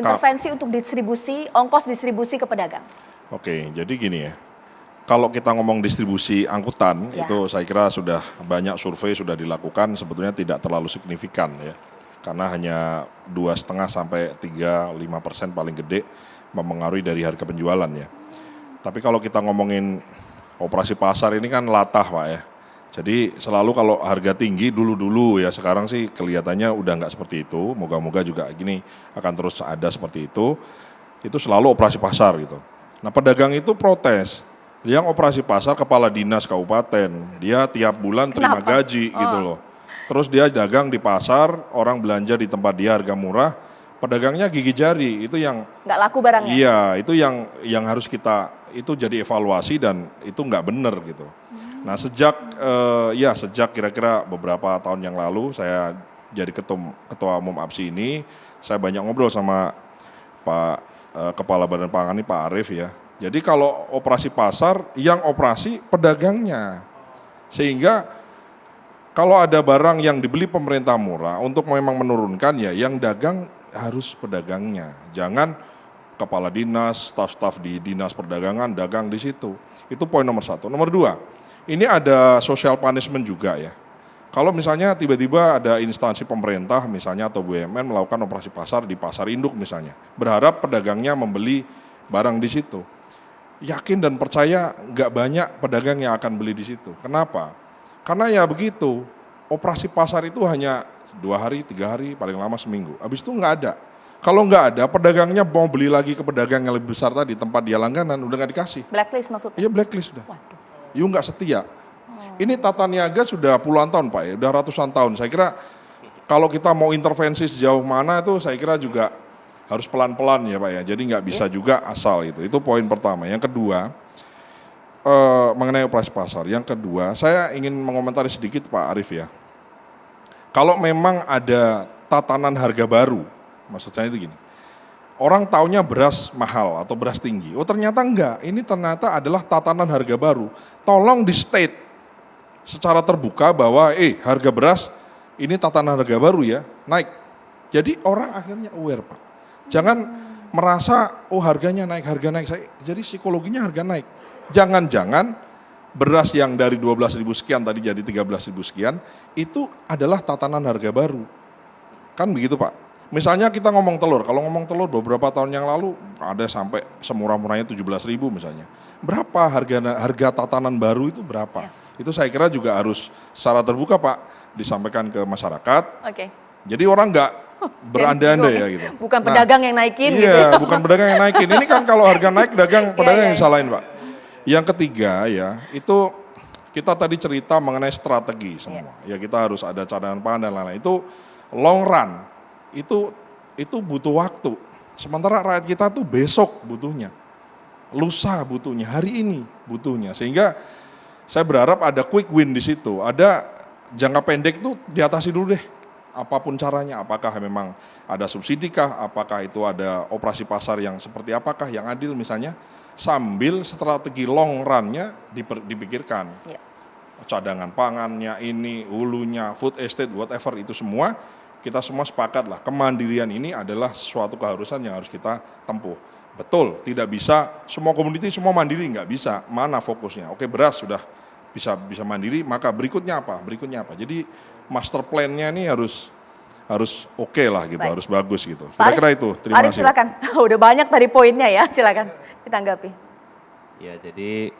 Intervensi untuk distribusi, ongkos distribusi ke pedagang.
Oke, jadi gini ya. Kalau kita ngomong distribusi angkutan, itu saya kira sudah banyak survei sudah dilakukan, sebetulnya tidak terlalu signifikan ya. Karena hanya 2,5 sampai 3-5% paling gede mempengaruhi dari harga penjualan ya. Tapi kalau kita ngomongin operasi pasar ini kan latah Pak ya. Jadi selalu kalau harga tinggi dulu ya, sekarang sih kelihatannya udah nggak seperti itu. Moga-moga juga gini akan terus ada seperti itu. Itu selalu operasi pasar gitu. Nah pedagang itu protes. Yang operasi pasar kepala dinas kabupaten, dia tiap bulan terima gaji gitu loh. Terus dia dagang di pasar, orang belanja di tempat dia harga murah, pedagangnya gigi jari, itu yang
nggak laku barangnya.
Iya, itu yang harus kita itu jadi evaluasi dan itu nggak benar gitu. Nah sejak kira-kira beberapa tahun yang lalu saya jadi ketua umum APSI ini, saya banyak ngobrol sama Pak Kepala Badan Pangan ini Pak Arif ya. Jadi kalau operasi pasar, yang operasi pedagangnya. Sehingga kalau ada barang yang dibeli pemerintah murah, untuk memang menurunkan ya yang dagang harus pedagangnya. Jangan kepala dinas, staf-staf di dinas perdagangan dagang di situ. Itu poin nomor 1. Nomor 2, ini ada social punishment juga ya. Kalau misalnya tiba-tiba ada instansi pemerintah misalnya atau BUMN melakukan operasi pasar di pasar induk misalnya. Berharap pedagangnya membeli barang di situ. Yakin dan percaya nggak banyak pedagang yang akan beli di situ. Kenapa? Karena ya begitu, operasi pasar itu hanya 2 hari, 3 hari, paling lama seminggu. Habis itu nggak ada. Kalau nggak ada, pedagangnya mau beli lagi ke pedagang yang lebih besar tadi, tempat dia langganan, udah nggak dikasih.
Blacklist maksudnya?
Iya blacklist sudah. You nggak setia. Ini tata niaga sudah puluhan tahun Pak ya, udah ratusan tahun. Saya kira kalau kita mau intervensi sejauh mana itu saya kira juga harus pelan-pelan ya Pak ya, jadi nggak bisa juga asal itu poin pertama. Yang kedua, mengenai operasi pasar. Yang kedua, saya ingin mengomentari sedikit Pak Arif ya. Kalau memang ada tatanan harga baru, maksudnya itu gini, orang taunya beras mahal atau beras tinggi, oh ternyata enggak, ini ternyata adalah tatanan harga baru. Tolong di state secara terbuka bahwa harga beras ini tatanan harga baru ya, naik. Jadi orang akhirnya aware Pak. Jangan merasa harganya naik, jadi psikologinya harga naik. Jangan-jangan beras yang dari 12.000 sekian tadi jadi 13.000 sekian, itu adalah tatanan harga baru. Kan begitu Pak. Misalnya kita ngomong telur, kalau ngomong telur beberapa tahun yang lalu ada sampai semurah-murahnya 17.000 misalnya. Berapa harga tatanan baru itu berapa? Itu saya kira juga harus secara terbuka Pak disampaikan ke masyarakat.
Oke.
Jadi orang nggak berandai-andai ya gitu.
Bukan pedagang yang naikin gitu.
Iya, bukan pedagang yang naikin. Ini kan kalau harga naik pedagang yang salahin Pak. Yang ketiga ya, itu kita tadi cerita mengenai strategi semua. Ya kita harus ada cadangan pangan dan lain-lain. Itu long run, itu butuh waktu. Sementara rakyat kita tuh besok butuhnya, lusa butuhnya, hari ini butuhnya. Sehingga saya berharap ada quick win di situ. Ada jangka pendek tuh diatasi dulu deh. Apapun caranya, apakah memang ada subsidi kah, apakah itu ada operasi pasar yang seperti apakah yang adil misalnya, sambil strategi long run-nya dipikirkan. Cadangan pangannya ini, hulunya, food estate, whatever itu semua, kita semua sepakat lah, kemandirian ini adalah suatu keharusan yang harus kita tempuh. Betul, tidak bisa semua komoditi semua mandiri, nggak bisa. Mana fokusnya? Oke, beras sudah bisa mandiri, maka berikutnya apa? Jadi master plan-nya ini harus oke lah gitu, harus bagus gitu. Kira-kira itu. Terima kasih.
Silakan. Udah banyak tadi poinnya ya, silakan ditanggapi.
Ya, jadi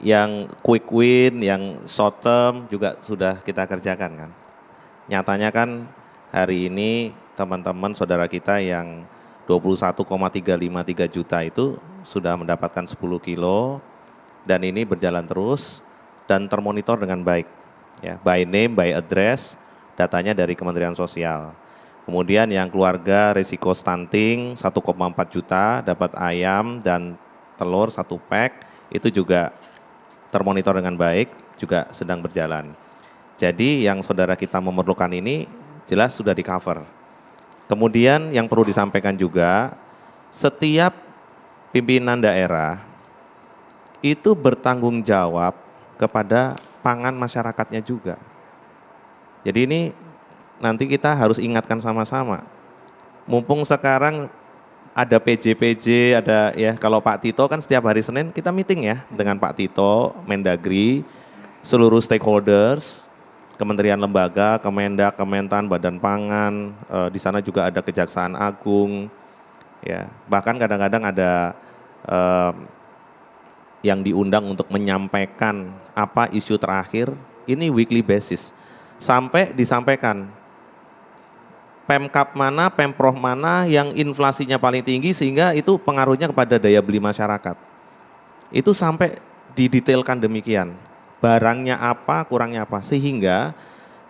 yang quick win, yang short term juga sudah kita kerjakan kan. Nyatanya kan hari ini teman-teman saudara kita yang 21,353 juta itu sudah mendapatkan 10 kilo dan ini berjalan terus dan termonitor dengan baik. Ya, by name, by address, datanya dari Kementerian Sosial. Kemudian yang keluarga risiko stunting 1,4 juta dapat ayam dan telur 1 pack itu juga termonitor dengan baik, juga sedang berjalan. Jadi yang saudara kita memerlukan ini jelas sudah di cover. Kemudian yang perlu disampaikan juga, setiap pimpinan daerah itu bertanggung jawab kepada pangan masyarakatnya juga. Jadi ini nanti kita harus ingatkan sama-sama. Mumpung sekarang ada PJ, ada ya, kalau Pak Tito kan setiap hari Senin kita meeting ya dengan Pak Tito, Mendagri, seluruh stakeholders, kementerian lembaga, Kemendak, Kementan, Badan Pangan, di sana juga ada Kejaksaan Agung, ya bahkan kadang-kadang ada yang diundang untuk menyampaikan apa isu terakhir, ini weekly basis, sampai disampaikan Pemkap mana, Pemprov mana yang inflasinya paling tinggi sehingga itu pengaruhnya kepada daya beli masyarakat. Itu sampai didetailkan demikian, barangnya apa, kurangnya apa, sehingga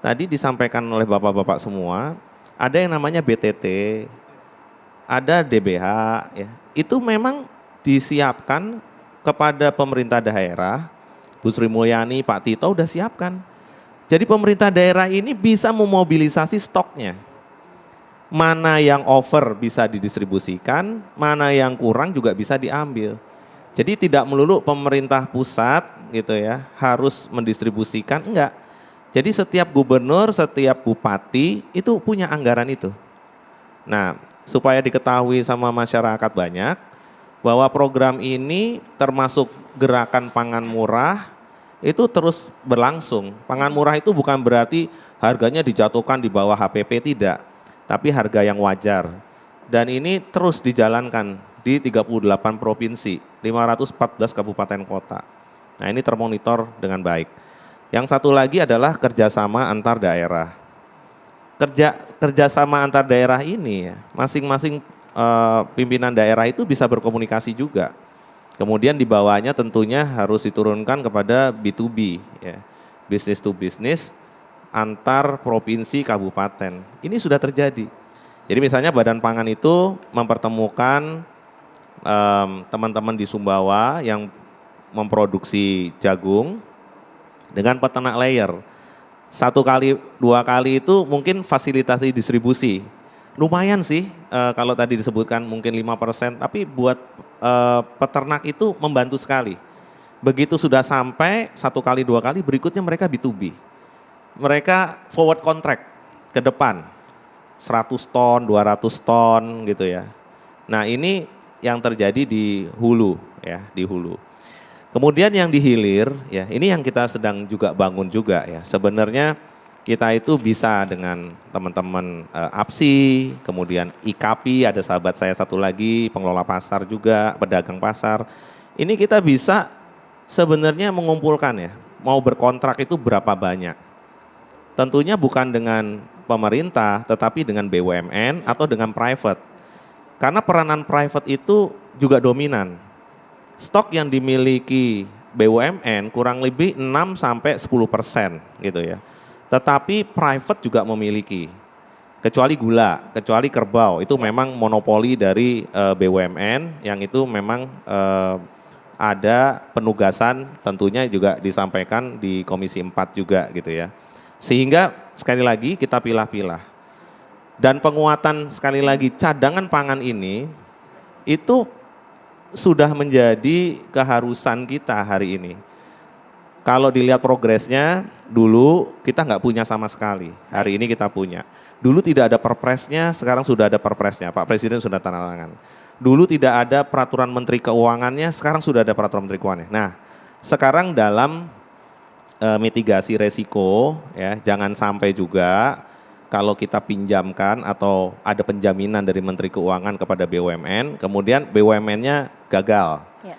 tadi disampaikan oleh bapak-bapak semua, ada yang namanya BTT, ada DBH, ya. Itu memang disiapkan kepada pemerintah daerah, Bu Sri Mulyani, Pak Tito udah siapkan. Jadi pemerintah daerah ini bisa memobilisasi stoknya. Mana yang over bisa didistribusikan, mana yang kurang juga bisa diambil. Jadi tidak melulu pemerintah pusat gitu ya, harus mendistribusikan, enggak. Jadi setiap gubernur, setiap bupati itu punya anggaran itu. Nah, supaya diketahui sama masyarakat banyak, bahwa program ini termasuk gerakan pangan murah, itu terus berlangsung. Pangan murah itu bukan berarti harganya dijatuhkan di bawah HPP, tidak. Tapi harga yang wajar. Dan ini terus dijalankan di 38 provinsi, 514 kabupaten kota. Nah ini termonitor dengan baik. Yang satu lagi adalah kerjasama antar daerah. Kerjasama antar daerah ini ya, masing-masing pimpinan daerah itu bisa berkomunikasi juga. Kemudian di bawahnya tentunya harus diturunkan kepada B2B, ya, business to business, antar provinsi kabupaten. Ini sudah terjadi. Jadi misalnya Badan Pangan itu mempertemukan teman-teman di Sumbawa yang memproduksi jagung dengan peternak layer. 1 kali, 2 kali itu mungkin fasilitasi distribusi. Lumayan sih kalau tadi disebutkan mungkin 5%, tapi buat peternak itu membantu sekali. Begitu sudah sampai 1 kali, 2 kali, berikutnya mereka B2B. Mereka forward contract ke depan, 100 ton, 200 ton gitu ya. Nah ini yang terjadi di hulu ya, di hulu. Kemudian yang di hilir ya, ini yang kita sedang juga bangun juga ya. Sebenarnya kita itu bisa dengan teman-teman APSI, kemudian IKAPI, ada sahabat saya satu lagi, pengelola pasar juga, pedagang pasar. Ini kita bisa sebenarnya mengumpulkan ya, mau berkontrak itu berapa banyak. Tentunya bukan dengan pemerintah, tetapi dengan BUMN atau dengan private. Karena peranan private itu juga dominan. stok yang dimiliki BUMN kurang lebih 6 sampai 10% gitu ya. Tetapi private juga memiliki, kecuali gula, kecuali kerbau, itu memang monopoli dari BUMN yang itu memang ada penugasan tentunya juga disampaikan di Komisi 4 juga gitu ya. Sehingga sekali lagi kita pilah-pilah. Dan penguatan sekali lagi cadangan pangan ini itu sudah menjadi keharusan kita hari ini. Kalau dilihat progresnya, dulu kita nggak punya sama sekali, hari ini kita punya. Dulu tidak ada perpresnya, sekarang sudah ada perpresnya, Pak Presiden sudah tanda tangan. Dulu tidak ada peraturan Menteri Keuangannya, sekarang sudah ada peraturan Menteri Keuangannya. Nah, sekarang dalam mitigasi resiko, ya, jangan sampai juga kalau kita pinjamkan atau ada penjaminan dari Menteri Keuangan kepada BUMN, kemudian BUMN-nya gagal. Ya.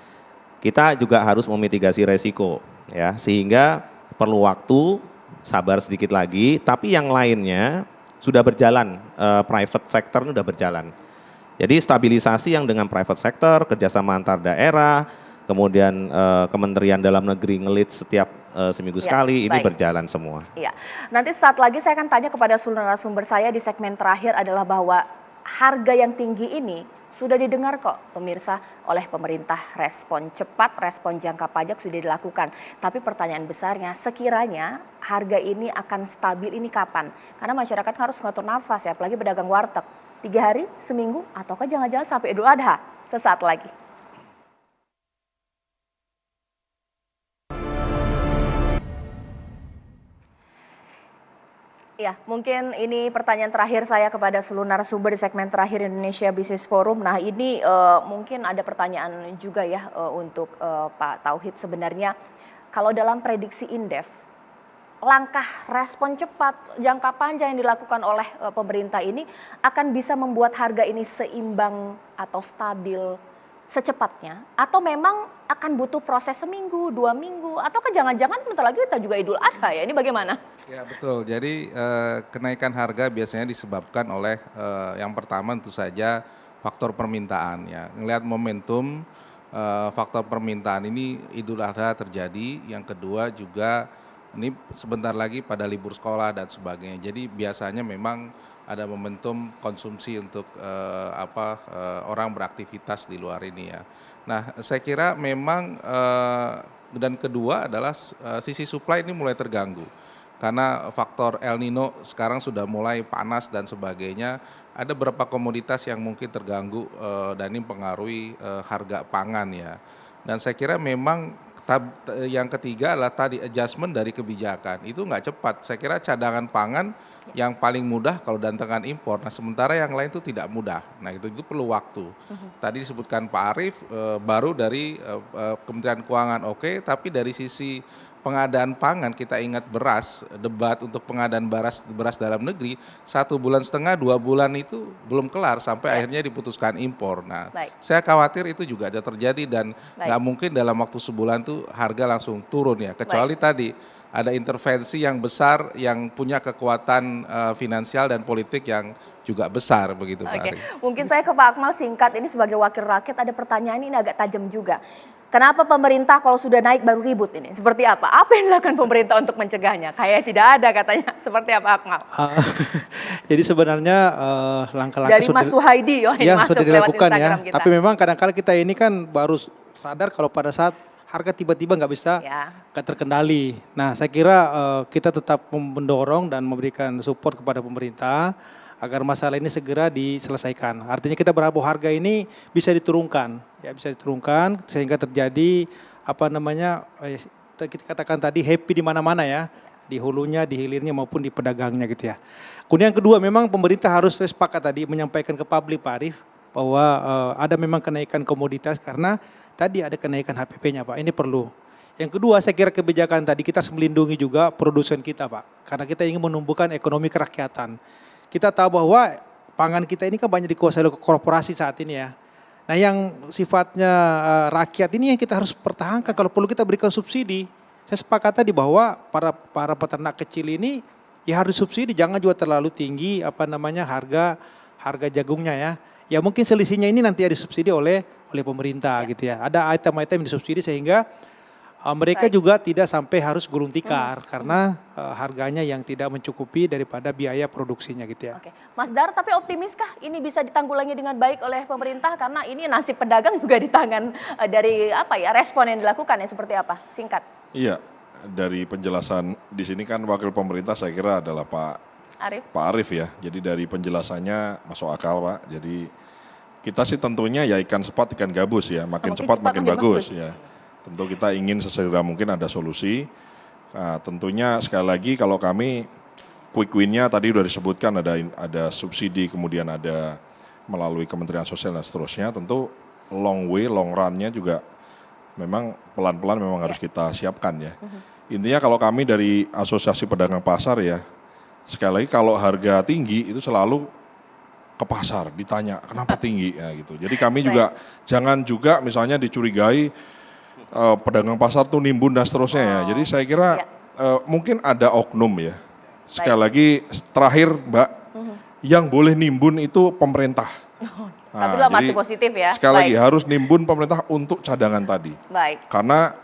Kita juga harus memitigasi resiko, ya, sehingga perlu waktu, sabar sedikit lagi, tapi yang lainnya sudah berjalan, private sector sudah berjalan. Jadi stabilisasi yang dengan private sector, kerjasama antar daerah, kemudian Kementerian Dalam Negeri ngelit setiap seminggu sekali, ini berjalan semua. Iya.
Nanti saat lagi saya akan tanya kepada seluruh narasumber saya di segmen terakhir adalah bahwa harga yang tinggi ini sudah didengar kok pemirsa oleh pemerintah, respon cepat, respon jangka pajak sudah dilakukan. Tapi pertanyaan besarnya, sekiranya harga ini akan stabil ini kapan? Karena masyarakat harus ngatur nafas ya, apalagi pedagang warteg. 3 hari, seminggu, ataukah jangan-jangan sampai Idul Adha? Sesaat lagi. Ya, mungkin ini pertanyaan terakhir saya kepada seluruh narasumber di segmen terakhir Indonesia Business Forum. Nah, ini mungkin ada pertanyaan juga ya untuk Pak Tauhid. Sebenarnya kalau dalam prediksi Indef, langkah respon cepat jangka panjang yang dilakukan oleh pemerintah ini akan bisa membuat harga ini seimbang atau stabil secepatnya, atau memang akan butuh proses seminggu, 2 minggu, atau jangan-jangan bentar lagi kita juga Idul Adha ya, ini bagaimana?
Ya betul, jadi kenaikan harga biasanya disebabkan oleh yang pertama tentu saja faktor permintaan ya, ngelihat momentum faktor permintaan ini Idul Adha terjadi, yang kedua juga ini sebentar lagi pada libur sekolah dan sebagainya. Jadi biasanya memang ada momentum konsumsi untuk orang beraktivitas di luar ini ya. Nah, saya kira memang dan kedua adalah sisi supply ini mulai terganggu. Karena faktor El Nino sekarang sudah mulai panas dan sebagainya. Ada beberapa komoditas yang mungkin terganggu dan ini mempengaruhi harga pangan ya. Dan saya kira memang yang ketiga adalah tadi adjustment dari kebijakan, itu nggak cepat. Saya kira cadangan pangan yang paling mudah kalau datangkan impor, nah sementara yang lain itu tidak mudah. Nah itu perlu waktu. Tadi disebutkan Pak Arief, baru dari Kementerian Keuangan oke, tapi dari sisi pengadaan pangan kita ingat beras, debat untuk pengadaan beras dalam negeri 1,5 bulan, 2 bulan itu belum kelar sampai akhirnya diputuskan impor. Nah, saya khawatir itu juga ada terjadi dan nggak mungkin dalam waktu sebulan tuh harga langsung turun ya, kecuali tadi ada intervensi yang besar yang punya kekuatan finansial dan politik yang juga besar begitu Pak Ari.
Mungkin saya ke Pak Akmal singkat, ini sebagai wakil rakyat ada pertanyaan ini agak tajam juga. Kenapa pemerintah kalau sudah naik baru ribut ini? Seperti apa? Apa yang dilakukan pemerintah untuk mencegahnya? Kayak tidak ada katanya. Seperti apa Akmal?
Jadi sebenarnya langkah-langkah
dari Mas Suhaidi
sudah dilakukan ya. Kita. Tapi memang kadang-kadang kita ini kan baru sadar kalau pada saat harga tiba-tiba nggak bisa terkendali. Nah saya kira kita tetap mendorong dan memberikan support kepada pemerintah agar masalah ini segera diselesaikan. Artinya kita berharap harga ini bisa diturunkan, ya bisa diturunkan sehingga terjadi kita katakan tadi happy di mana-mana ya, di hulunya, di hilirnya maupun di pedagangnya gitu ya. Kemudian yang kedua memang pemerintah harus sepakat tadi menyampaikan ke publik Pak Arief bahwa ada memang kenaikan komoditas karena tadi ada kenaikan HPP-nya Pak, ini perlu. Yang kedua saya kira kebijakan tadi kita harus melindungi juga produsen kita Pak, karena kita ingin menumbuhkan ekonomi kerakyatan. Kita tahu bahwa pangan kita ini kan banyak dikuasai oleh korporasi saat ini ya. Nah yang sifatnya rakyat ini yang kita harus pertahankan, kalau perlu kita berikan subsidi. Saya sepakat tadi bahwa para peternak kecil ini ya harus subsidi, jangan juga terlalu tinggi harga jagungnya ya. Ya mungkin selisihnya ini nanti disubsidi oleh oleh pemerintah gitu ya. Ada item-item yang disubsidi sehingga mereka juga tidak sampai harus gulung tikar karena harganya yang tidak mencukupi daripada biaya produksinya gitu ya.
Oke, Mas Dar, tapi optimiskah ini bisa ditanggulangi dengan baik oleh pemerintah karena ini nasib pedagang juga di tangan dari respon yang dilakukan ya seperti apa? Singkat.
Iya, dari penjelasan di sini kan wakil pemerintah saya kira adalah Pak Arief ya. Jadi dari penjelasannya masuk akal Pak. Jadi kita sih tentunya ya ikan cepat ikan gabus ya, makin cepat makin bagus ya. Tentu kita ingin sesegera mungkin ada solusi. Nah, tentunya sekali lagi kalau kami quick win-nya tadi sudah disebutkan ada subsidi, kemudian ada melalui Kementerian Sosial dan seterusnya. Tentu long run-nya juga memang pelan-pelan memang harus kita siapkan ya. Intinya kalau kami dari Asosiasi Pedagang Pasar ya, sekali lagi kalau harga tinggi itu selalu ke pasar ditanya kenapa tinggi ya gitu. Jadi kami juga jangan juga misalnya dicurigai pedagang pasar tuh nimbun dan seterusnya ya. Jadi saya kira mungkin ada oknum ya. Sekali lagi terakhir Mbak, yang boleh nimbun itu pemerintah.
Tapi dalam arti positif ya.
Sekali lagi harus nimbun pemerintah untuk cadangan tadi.
Baik.
Karena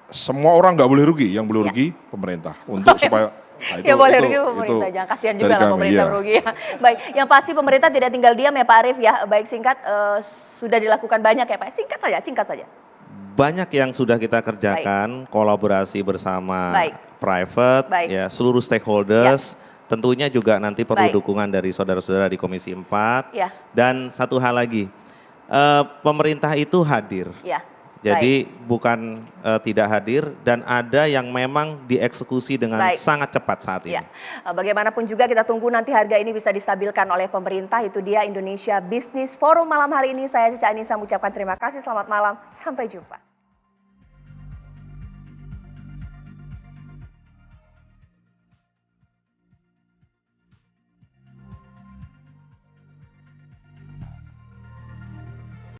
semua orang nggak boleh rugi, yang boleh rugi pemerintah. Untuk supaya
ya boleh rugi pemerintah, jangan kasihan juga lah pemerintah rugi ya. Baik, yang pasti pemerintah tidak tinggal diam ya Pak Arief ya. Baik, singkat sudah dilakukan banyak ya Pak. Singkat saja.
Banyak yang sudah kita kerjakan, kolaborasi bersama private, ya seluruh stakeholders. Tentunya juga nanti perlu dukungan dari saudara-saudara di Komisi 4. Dan satu hal lagi, pemerintah itu hadir. Jadi bukan tidak hadir dan ada yang memang dieksekusi dengan sangat cepat saat ini.
Bagaimanapun juga kita tunggu nanti harga ini bisa distabilkan oleh pemerintah. Itu dia Indonesia Business Forum malam hari ini. Saya Cica Anissa mengucapkan terima kasih, selamat malam, sampai jumpa.